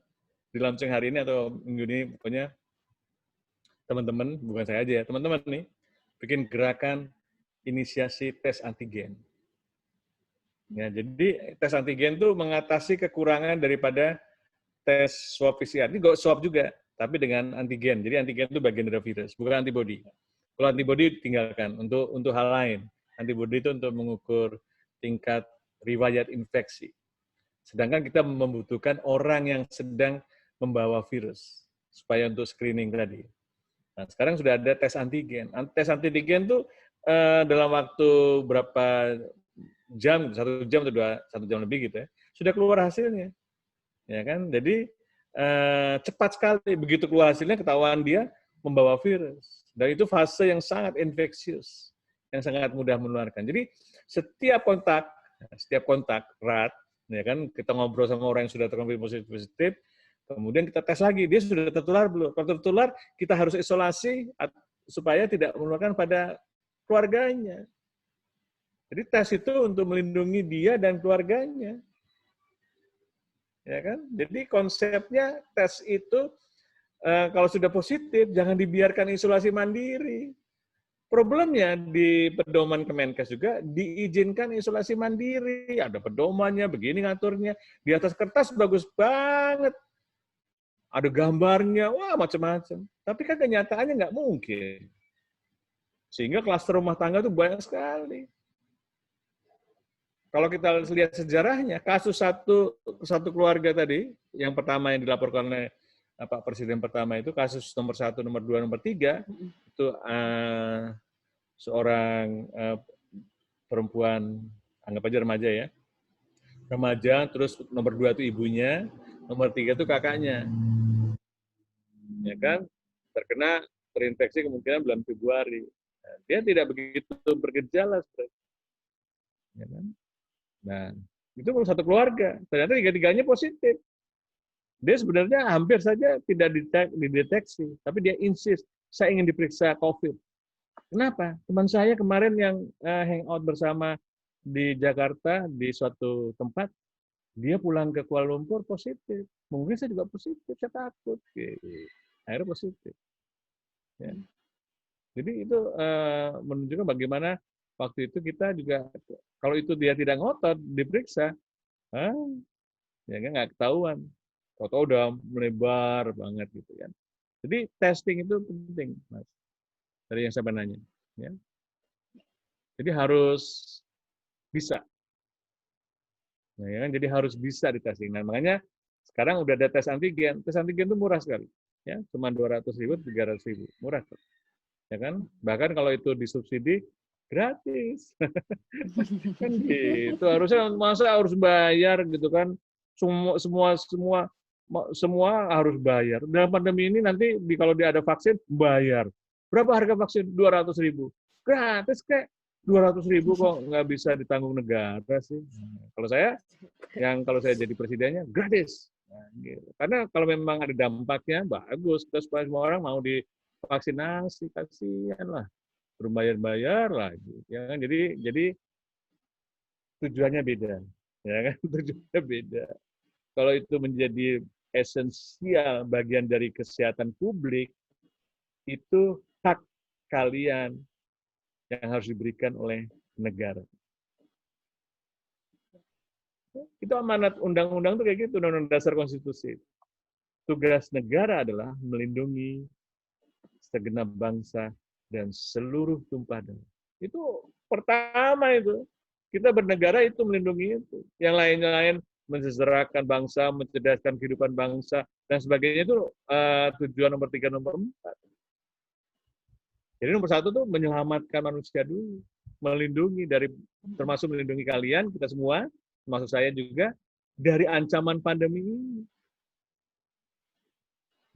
Di launching hari ini atau minggu ini, pokoknya teman-teman, bukan saya aja ya, teman-teman nih, bikin gerakan inisiasi tes antigen. Ya, jadi tes antigen itu mengatasi kekurangan daripada tes swab PCR. Ini kok swab juga, tapi dengan antigen. Jadi antigen itu bagian dari virus, bukan antibody. Kalau antibody tinggalkan untuk hal lain. Antibody itu untuk mengukur tingkat riwayat infeksi. Sedangkan kita membutuhkan orang yang sedang membawa virus supaya untuk screening tadi. Nah, sekarang sudah ada tes antigen. Tes antigen itu dalam waktu berapa jam, 1 jam atau 1 jam lebih gitu ya, sudah keluar hasilnya. Ya kan? Jadi cepat sekali begitu keluar hasilnya ketahuan dia membawa virus. Dan itu fase yang sangat infeksius, yang sangat mudah menularkan. Jadi setiap kontak erat, ya kan, kita ngobrol sama orang yang sudah terkonfirmasi positif, kemudian kita tes lagi, dia sudah tertular belum? Kalau tertular, kita harus isolasi supaya tidak menularkan pada keluarganya. Jadi tes itu untuk melindungi dia dan keluarganya. Ya kan? Jadi konsepnya tes itu kalau sudah positif jangan dibiarkan isolasi mandiri. Problemnya di pedoman Kemenkes juga diizinkan isolasi mandiri. Ada pedomannya, begini ngaturnya. Di atas kertas bagus banget. Ada gambarnya, wah macam-macam. Tapi kan kenyataannya nggak mungkin. Sehingga klaster rumah tangga itu banyak sekali. Kalau kita lihat sejarahnya, kasus satu keluarga tadi, yang pertama yang dilaporkan oleh Pak Presiden pertama itu, kasus nomor 1, nomor 2, nomor 3, itu seorang perempuan, anggap aja remaja ya, remaja, terus nomor 2 itu ibunya, nomor 3 itu kakaknya. Ya kan? Terkena terinfeksi kemungkinan bulan Februari. Nah, dia tidak begitu bergejala sebenarnya. Ya kan? Nah, itu baru satu keluarga. Ternyata tiga-tiganya positif. Dia sebenarnya hampir saja tidak dideteksi, tapi dia insist, saya ingin diperiksa COVID. Kenapa? Teman saya kemarin yang hangout bersama di Jakarta, di suatu tempat, dia pulang ke Kuala Lumpur positif. Mungkin saya juga positif, saya takut. Akhirnya positif. Ya. Jadi itu menunjukkan bagaimana waktu itu kita juga, kalau itu dia tidak ngotot, diperiksa, ya kan nggak ketahuan. Tahu-tahu udah melebar banget gitu kan. Jadi testing itu penting, Mas. Dari yang saya nanya. Ya. Jadi harus bisa. Nah, ya kan? Jadi harus bisa di testing. Nah, makanya sekarang udah ada tes antigen. Tes antigen itu murah sekali. Ya, cuma 200.000, 300.000. Murah. Ya kan? Bahkan kalau itu disubsidi, gratis. Kan gitu. Harusnya masa harus bayar gitu kan. Semua harus bayar. Dalam pandemi ini nanti kalau dia ada vaksin, bayar. Berapa harga vaksin? 200.000. Gratis kayak 200.000 kok nggak bisa ditanggung negara sih. Kalau saya jadi presidennya, gratis. Nah, gitu. Karena kalau memang ada dampaknya, bagus. Terus semua orang mau divaksinasi, kasihan lah. Berbayar-bayar lagi. Ya kan? Jadi tujuannya beda. Ya kan? Tujuannya beda. Kalau itu menjadi esensial bagian dari kesehatan publik, itu hak kalian yang harus diberikan oleh negara. Itu amanat undang-undang itu kayak gitu, undang-undang dasar konstitusi. Tugas negara adalah melindungi segenap bangsa dan seluruh tumpah darah. Itu pertama itu. Kita bernegara itu melindungi itu. Yang lain-lain mensejahterakan bangsa, mencerdaskan kehidupan bangsa, dan sebagainya itu tujuan nomor 3, nomor 4. Jadi nomor 1 tuh menyelamatkan manusia dulu, melindungi termasuk melindungi kalian, kita semua, termasuk saya juga, dari ancaman pandemi ini.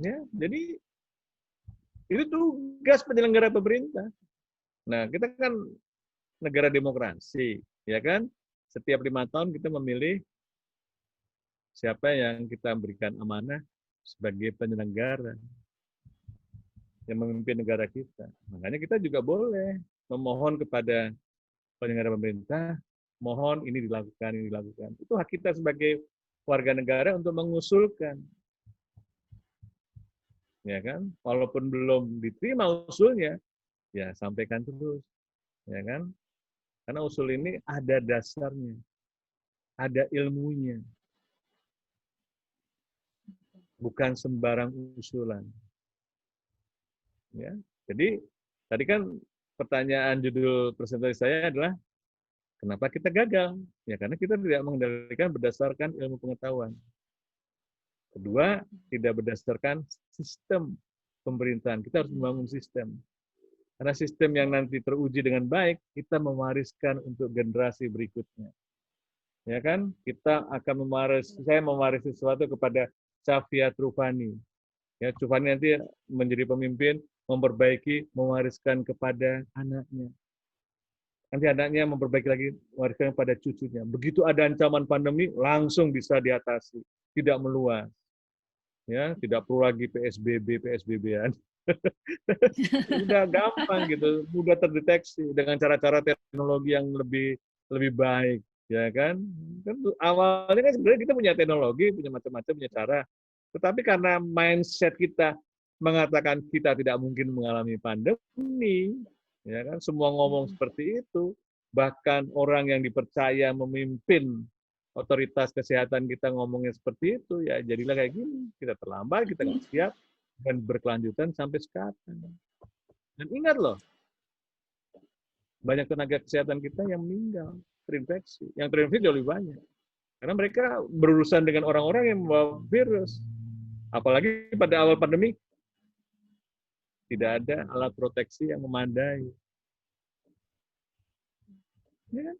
Ya, jadi itu tugas penyelenggara pemerintah. Nah, kita kan negara demokrasi, ya kan? Setiap 5 tahun kita memilih siapa yang kita berikan amanah sebagai penyelenggara yang memimpin negara kita. Makanya kita juga boleh memohon kepada penyelenggara pemerintah, mohon ini dilakukan, ini dilakukan. Itu hak kita sebagai warga negara untuk mengusulkan. Ya kan? Walaupun belum diterima usulnya, ya sampaikan terus. Ya kan? Karena usul ini ada dasarnya. Ada ilmunya. Bukan sembarang usulan. Ya. Jadi tadi kan pertanyaan judul presentasi saya adalah kenapa kita gagal? Ya karena kita tidak mengendalikan berdasarkan ilmu pengetahuan. Kedua, tidak berdasarkan sistem pemerintahan. Kita harus membangun sistem. Karena sistem yang nanti teruji dengan baik, kita mewariskan untuk generasi berikutnya. Ya kan? Saya mewarisi sesuatu kepada Safia Trufani. Ya, Trufani nanti menjadi pemimpin, memperbaiki, mewariskan kepada anaknya. Nanti anaknya memperbaiki lagi, mewariskan kepada cucunya. Begitu ada ancaman pandemi, langsung bisa diatasi, tidak meluas. Ya, tidak perlu lagi PSBB-an. Udah gampang gitu, mudah terdeteksi dengan cara-cara teknologi yang lebih baik, ya kan? Awalnya kan sebenarnya kita punya teknologi, punya macam-macam, punya cara. Tetapi karena mindset kita mengatakan kita tidak mungkin mengalami pandemi, ya kan? Semua ngomong seperti itu, bahkan orang yang dipercaya memimpin otoritas kesehatan kita ngomongnya seperti itu, ya jadilah kayak gini. Kita terlambat, kita nggak siap, dan berkelanjutan sampai sekarang. Dan ingat loh, banyak tenaga kesehatan kita yang meninggal, terinfeksi. Yang terinfeksi jauh lebih banyak. Karena mereka berurusan dengan orang-orang yang membawa virus. Apalagi pada awal pandemi, tidak ada alat proteksi yang memadai. Ya.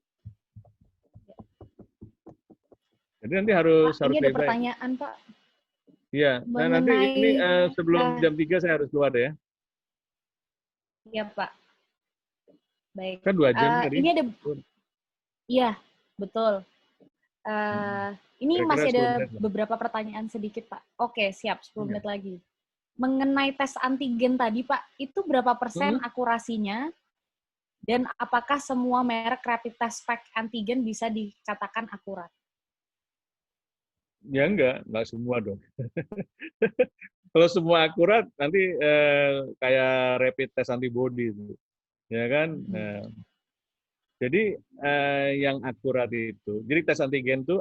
Jadi nanti harus Pak, ini ada lebih baik. pertanyaan, Pak. Iya, nah nanti ini sebelum jam 3 saya harus keluar ya. Iya, Pak. Baik. Kan 2 jam tadi. Ini ada, iya, betul. Ini Kira-kira masih 10 ada menit lah. beberapa pertanyaan sedikit, Pak. Oke, siap, 10 Iya. menit lagi. Mengenai tes antigen tadi, Pak, itu berapa persen akurasinya? Dan apakah semua merek rapid test pack antigen bisa dikatakan akurat? Ya enggak semua dong. Kalau semua akurat nanti kayak rapid test antibody itu, ya kan? Jadi yang akurat itu, jadi tes antigen itu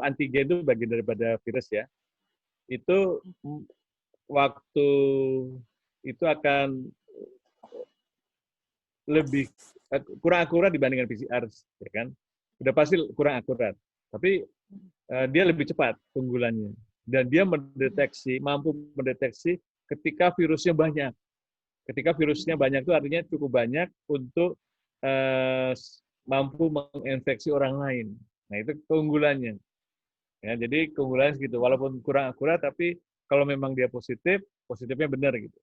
bagian daripada virus ya. Itu waktu itu akan lebih kurang akurat dibandingkan PCR, ya kan? Udah pasti kurang akurat. Tapi dia lebih cepat keunggulannya. Dan dia mampu mendeteksi ketika virusnya banyak. Ketika virusnya banyak itu artinya cukup banyak untuk mampu menginfeksi orang lain. Nah, itu keunggulannya. Ya, jadi keunggulannya segitu. Walaupun kurang akurat, tapi kalau memang dia positif, positifnya benar gitu.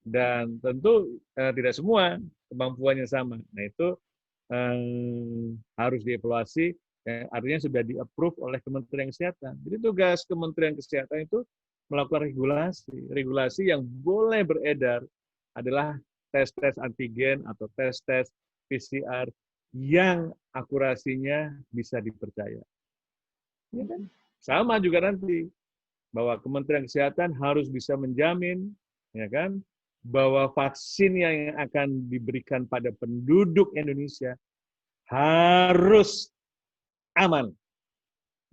Dan tentu tidak semua kemampuannya sama. Nah, itu harus dievaluasi, artinya sudah di-approve oleh Kementerian Kesehatan. Jadi tugas Kementerian Kesehatan itu melakukan regulasi. Regulasi yang boleh beredar adalah tes-tes antigen atau tes-tes PCR yang akurasinya bisa dipercaya. Ya kan? Sama juga nanti bahwa Kementerian Kesehatan harus bisa menjamin, ya kan, bahwa vaksin yang akan diberikan pada penduduk Indonesia harus aman.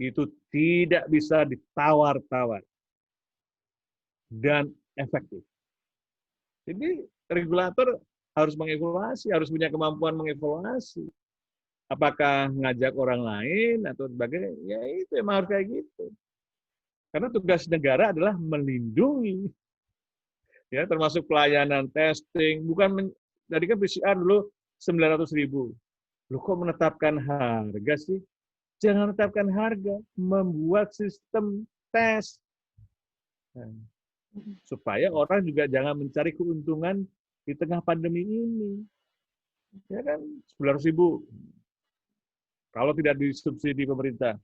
Itu tidak bisa ditawar-tawar dan efektif. Jadi regulator harus mengevaluasi, harus punya kemampuan mengevaluasi. Apakah ngajak orang lain atau sebagainya, ya itu emang harus kayak gitu. Karena tugas negara adalah melindungi, ya termasuk pelayanan testing. Tadi kan PCR dulu 900.000. Lu kok menetapkan harga sih? Jangan menetapkan harga, membuat sistem tes. Nah, supaya orang juga jangan mencari keuntungan di tengah pandemi ini. Ya kan, 900.000. Kalau tidak disubsidi pemerintah.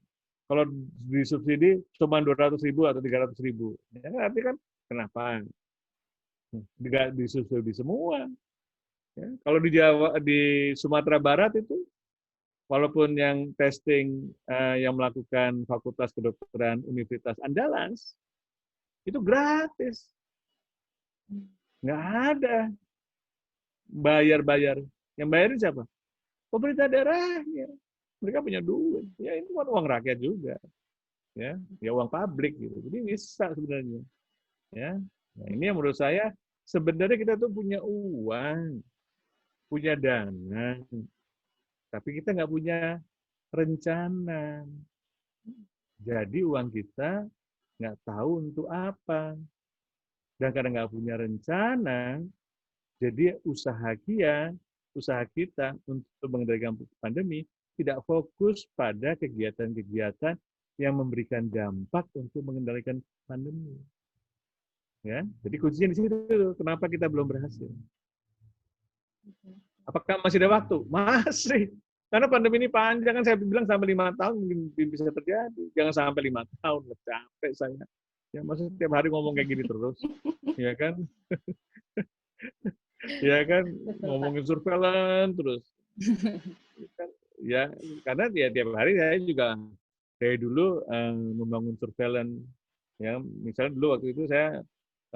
Kalau disubsidi cuma 200.000 atau 300.000. Ya kan, artinya kan kenapa? Tidak disubsidi semua. Ya, kalau di Jawa, di Sumatera Barat itu, walaupun yang testing yang melakukan Fakultas Kedokteran Universitas Andalas, itu gratis. Nggak ada bayar-bayar. Yang bayarin siapa? Pemerintah daerahnya. Mereka punya duit. Ya itu kan uang rakyat juga. Ya uang publik gitu. Jadi bisa sebenarnya. Ya. Nah, ini yang menurut saya sebenarnya kita tuh punya uang, punya dana, tapi kita nggak punya rencana. Jadi uang kita nggak tahu untuk apa. Dan karena nggak punya rencana, jadi usaha kita untuk mengendalikan pandemi tidak fokus pada kegiatan-kegiatan yang memberikan dampak untuk mengendalikan pandemi. Ya, jadi kuncinya di situ. Kenapa kita belum berhasil? Apakah masih ada waktu? Masih. Karena pandemi ini panjang, kan saya bilang sampai 5 tahun mungkin bisa terjadi. Jangan sampai 5 tahun, capek saya. Ya, maksudnya tiap hari ngomong kayak gini terus. Ya kan? Ya kan? Ngomongin surveillance terus. Ya, karena tiap hari saya juga dari dulu membangun surveillance. Ya, misalnya dulu waktu itu saya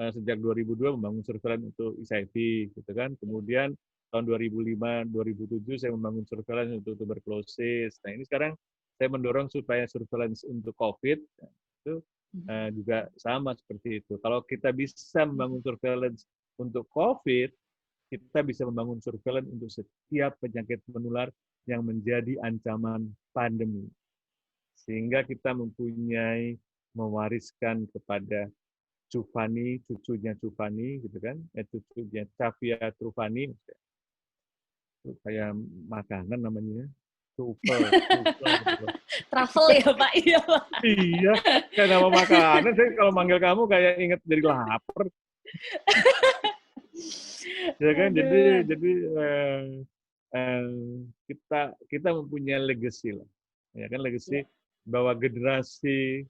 sejak 2002 membangun surveillance untuk HIV, gitu kan. Kemudian tahun 2005, 2007 saya membangun surveillance untuk tuberkulosis. Nah ini sekarang saya mendorong supaya surveillance untuk COVID itu juga sama seperti itu. Kalau kita bisa membangun surveillance untuk COVID, kita bisa membangun surveillance untuk setiap penyakit menular yang menjadi ancaman pandemi. Sehingga kita mewariskan kepada Cufani, cucunya Cufani, gitu kan, cucunya Cavia Trufani, itu kayak makanan namanya, Truffle. Travel ya Pak, iya Pak. Iya, kayak nama makanan. Saya kalau manggil kamu kayak inget jadi lapar. Ya kan, jadi kita mempunyai legacy lah, ya kan, legacy bahwa generasi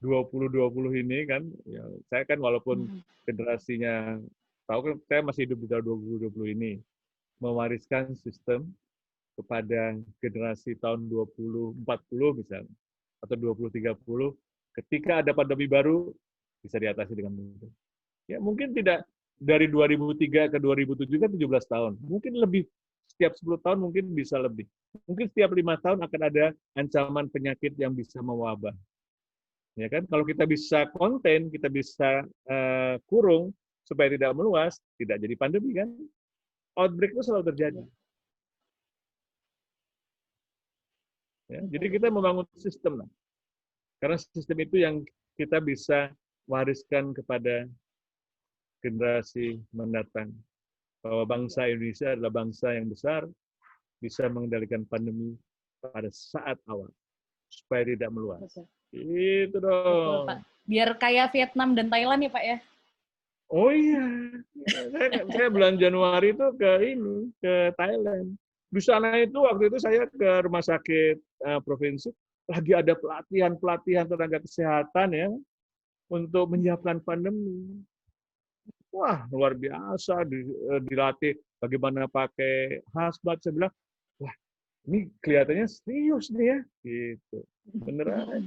2020 ini kan, ya, saya kan walaupun generasinya, tahu kan saya masih hidup di tahun 2020 ini, mewariskan sistem kepada generasi tahun 2040 misalnya, atau 2030, Ketika ada pandemi baru, bisa diatasi dengan mudah. Ya, mungkin tidak dari 2003 ke 2007 kan 17 tahun. Mungkin lebih, setiap 10 tahun mungkin bisa lebih. Mungkin setiap 5 tahun akan ada ancaman penyakit yang bisa mewabah. Ya kan? Kalau kita bisa konten, kita bisa kurung supaya tidak meluas, tidak jadi pandemi kan? Outbreak itu selalu terjadi. Ya, jadi kita membangun sistem lah. Karena sistem itu yang kita bisa wariskan kepada generasi mendatang. Bahwa bangsa Indonesia adalah bangsa yang besar, bisa mengendalikan pandemi pada saat awal, supaya tidak meluas. Betul. Itu Betul, dong. Pak. Biar kayak Vietnam dan Thailand ya, Pak ya? Oh iya, saya bulan Januari itu ke Thailand. Di sana itu waktu itu saya ke rumah sakit provinsi, lagi ada pelatihan tenaga kesehatan ya untuk menyiapkan pandemi. Wah, luar biasa dilatih bagaimana pakai hazmat. Saya bilang, wah, ini kelihatannya serius nih ya, gitu. Beneran.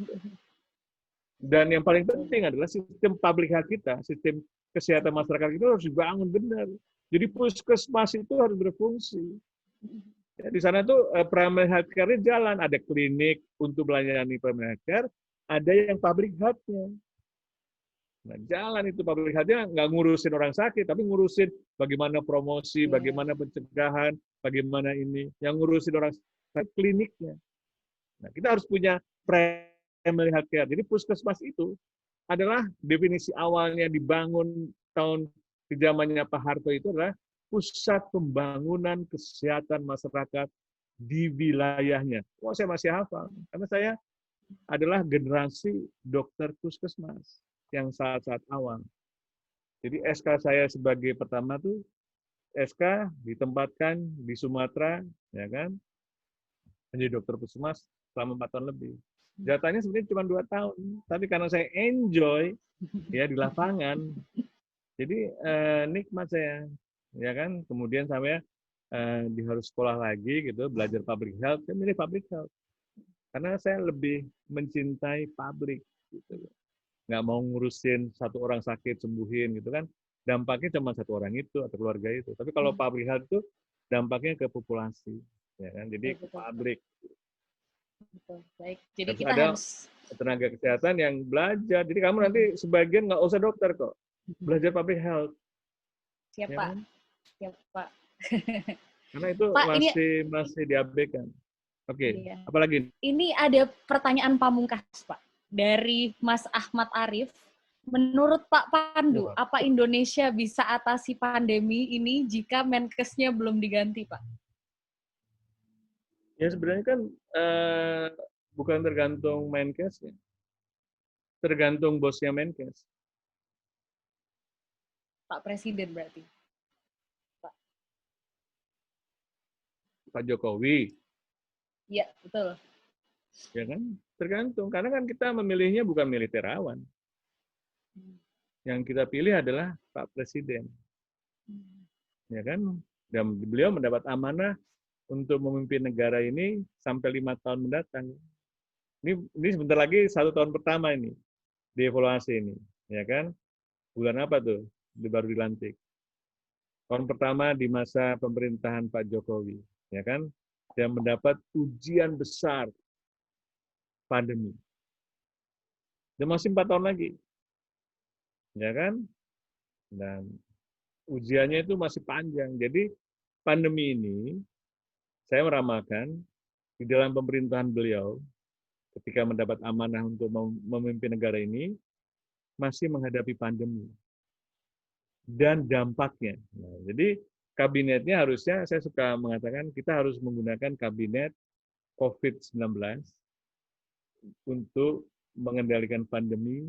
Dan yang paling penting adalah sistem public health kita, sistem kesehatan masyarakat itu harus dibangun benar. Jadi puskesmas itu harus berfungsi. Ya, di sana tuh primary health care-nya jalan, ada klinik untuk melayani primary health care, ada yang public health-nya. Nah, jalan itu public health-nya nggak ngurusin orang sakit, tapi ngurusin bagaimana promosi, bagaimana pencegahan, bagaimana ini. Yang ngurusin orang sakit kliniknya. Nah, kita harus punya primary health care. Jadi puskesmas itu adalah definisi awalnya dibangun tahun di zamannya Pak Harto itu adalah pusat pembangunan kesehatan masyarakat di wilayahnya. Wah, saya masih hafal. Karena saya adalah generasi dokter puskesmas yang saat-saat awal. Jadi SK saya sebagai pertama tuh SK ditempatkan di Sumatera, ya kan? Menjadi dokter puskesmas selama 4 tahun lebih. Jatahnya sebenarnya cuma 2 tahun, tapi karena saya enjoy ya di lapangan, jadi nikmat saya, ya kan. Kemudian saya harus sekolah lagi gitu, belajar public health, saya milih public health karena saya lebih mencintai public, gitu. Nggak mau ngurusin satu orang sakit sembuhin gitu kan, dampaknya cuma satu orang itu atau keluarga itu. Tapi kalau public health itu dampaknya ke populasi, ya kan. Jadi ke public. Betul. Baik. Jadi Harus kita ada harus tenaga kesehatan yang belajar. Jadi kamu nanti sebagian nggak usah dokter kok, belajar public health. siap, Ya Pak. kan? Siap, Pak. Karena itu Pak, ini masih diabaikan. Oke, iya. apalagi? Ini ada pertanyaan pamungkas, Pak. Dari Mas Ahmad Arif. Menurut Pak Pandu, Wah. apa Indonesia bisa atasi pandemi ini jika Menkesnya belum diganti, Pak? Ya sebenarnya kan bukan tergantung Menkes, ya. Tergantung bosnya Menkes. Pak Presiden berarti. Pak Jokowi, Iya, betul. ya kan? Tergantung, karena kan kita memilihnya bukan militerawan. Yang kita pilih adalah Pak Presiden, ya kan? Dan beliau mendapat amanah untuk memimpin negara ini sampai 5 tahun mendatang. Ini sebentar lagi 1 tahun pertama ini dievaluasi ini, ya kan? Bulan apa tuh? Baru dilantik. Tahun pertama di masa pemerintahan Pak Jokowi, ya kan? Yang mendapat ujian besar pandemi. Dan masih 4 tahun lagi, ya kan? Dan ujiannya itu masih panjang. Jadi pandemi ini, saya meramalkan di dalam pemerintahan beliau, ketika mendapat amanah untuk memimpin negara ini, masih menghadapi pandemi dan dampaknya. Nah, jadi kabinetnya harusnya, saya suka mengatakan, kita harus menggunakan kabinet COVID-19 untuk mengendalikan pandemi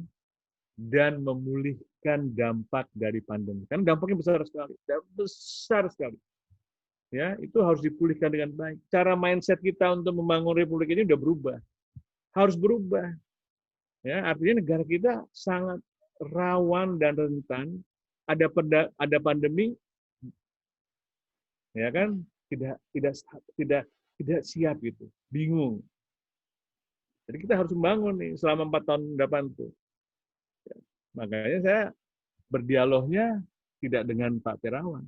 dan memulihkan dampak dari pandemi. Kan dampaknya besar sekali. Ya, itu harus dipulihkan dengan baik. Cara mindset kita untuk membangun republik ini udah berubah. Harus berubah. Ya, artinya negara kita sangat rawan dan rentan ada pandemi, ya kan? Tidak siap gitu, bingung. Jadi kita harus membangun nih selama 4 tahun depan tuh. Ya. Makanya saya berdialognya tidak dengan Pak Terawan.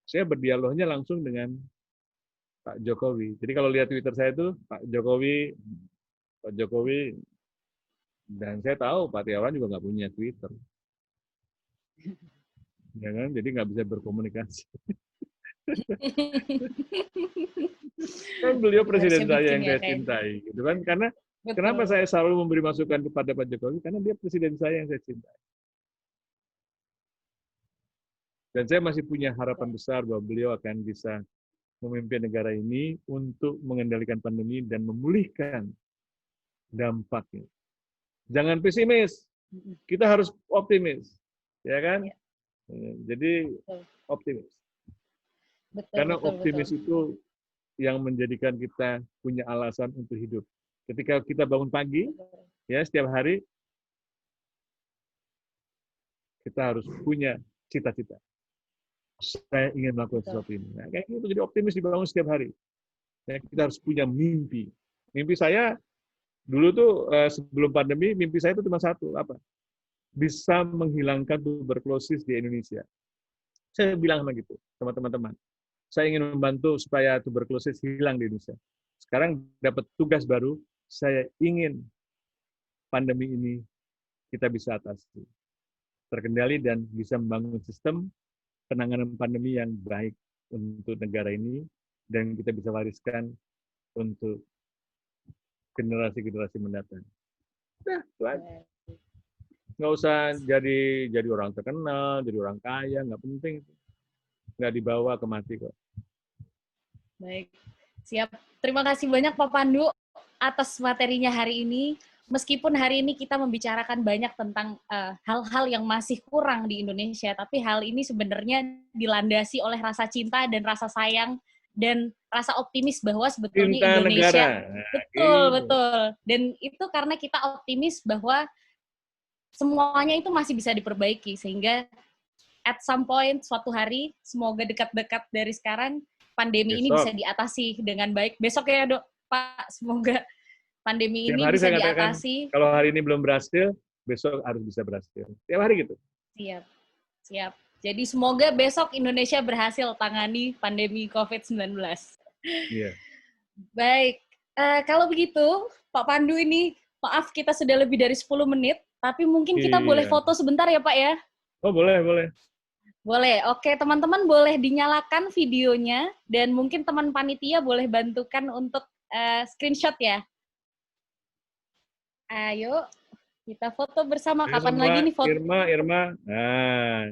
Saya berdialognya langsung dengan Pak Jokowi. Jadi kalau lihat Twitter saya itu Pak Jokowi, dan saya tahu Pak Terawan juga nggak punya Twitter. Ya kan? Jadi nggak bisa berkomunikasi. Kan beliau presiden saya yang saya cintai, gitu kan? Karena Betul. kenapa saya selalu memberi masukan kepada Pak Jokowi? Karena dia presiden saya yang saya cintai. Dan saya masih punya harapan besar bahwa beliau akan bisa memimpin negara ini untuk mengendalikan pandemi dan memulihkan dampaknya. Jangan pesimis, kita harus optimis, ya kan? Ya. Jadi optimis. Betul, Karena betul, optimis betul. itu yang menjadikan kita punya alasan untuk hidup. Ketika kita bangun pagi, ya setiap hari, kita harus punya cita-cita. Saya ingin melakukan sesuatu ini. Nah, kayak gitu, jadi optimis dibangun setiap hari. Ya, kita harus punya mimpi. Mimpi saya dulu tuh sebelum pandemi, mimpi saya itu cuma satu, apa? Bisa menghilangkan tuberkulosis di Indonesia. Saya bilang sama gitu, sama teman-teman. Saya ingin membantu supaya tuberkulosis hilang di Indonesia. Sekarang dapat tugas baru, saya ingin pandemi ini kita bisa atasi. Terkendali dan bisa membangun sistem penanganan pandemi yang baik untuk negara ini dan kita bisa wariskan untuk generasi-generasi mendatang. Nah, itu aja. Nggak usah jadi orang terkenal, jadi orang kaya, nggak penting. Nggak dibawa ke mati kok. Baik, siap. Terima kasih banyak Pak Pandu atas materinya hari ini. Meskipun hari ini kita membicarakan banyak tentang hal-hal yang masih kurang di Indonesia, tapi hal ini sebenarnya dilandasi oleh rasa cinta dan rasa sayang dan rasa optimis bahwa sebetulnya Cinta Indonesia negara. betul, betul. Dan itu karena kita optimis bahwa semuanya itu masih bisa diperbaiki sehingga at some point suatu hari semoga dekat-dekat dari sekarang pandemi ini bisa diatasi dengan baik. Besok ya Dok, Pak, semoga pandemi ini bisa diatasi. Kalau hari ini belum berhasil, besok harus bisa berhasil. Tiap hari gitu. Siap, siap. Jadi semoga besok Indonesia berhasil tangani pandemi COVID-19. Iya. Baik, kalau begitu Pak Pandu ini, maaf kita sudah lebih dari 10 menit, tapi mungkin kita boleh foto sebentar ya Pak ya? Oh boleh, boleh. Boleh, oke teman-teman boleh dinyalakan videonya dan mungkin teman panitia boleh bantukan untuk screenshot ya. Ayo kita foto bersama. Kapan lagi nih foto? Irma. Nah,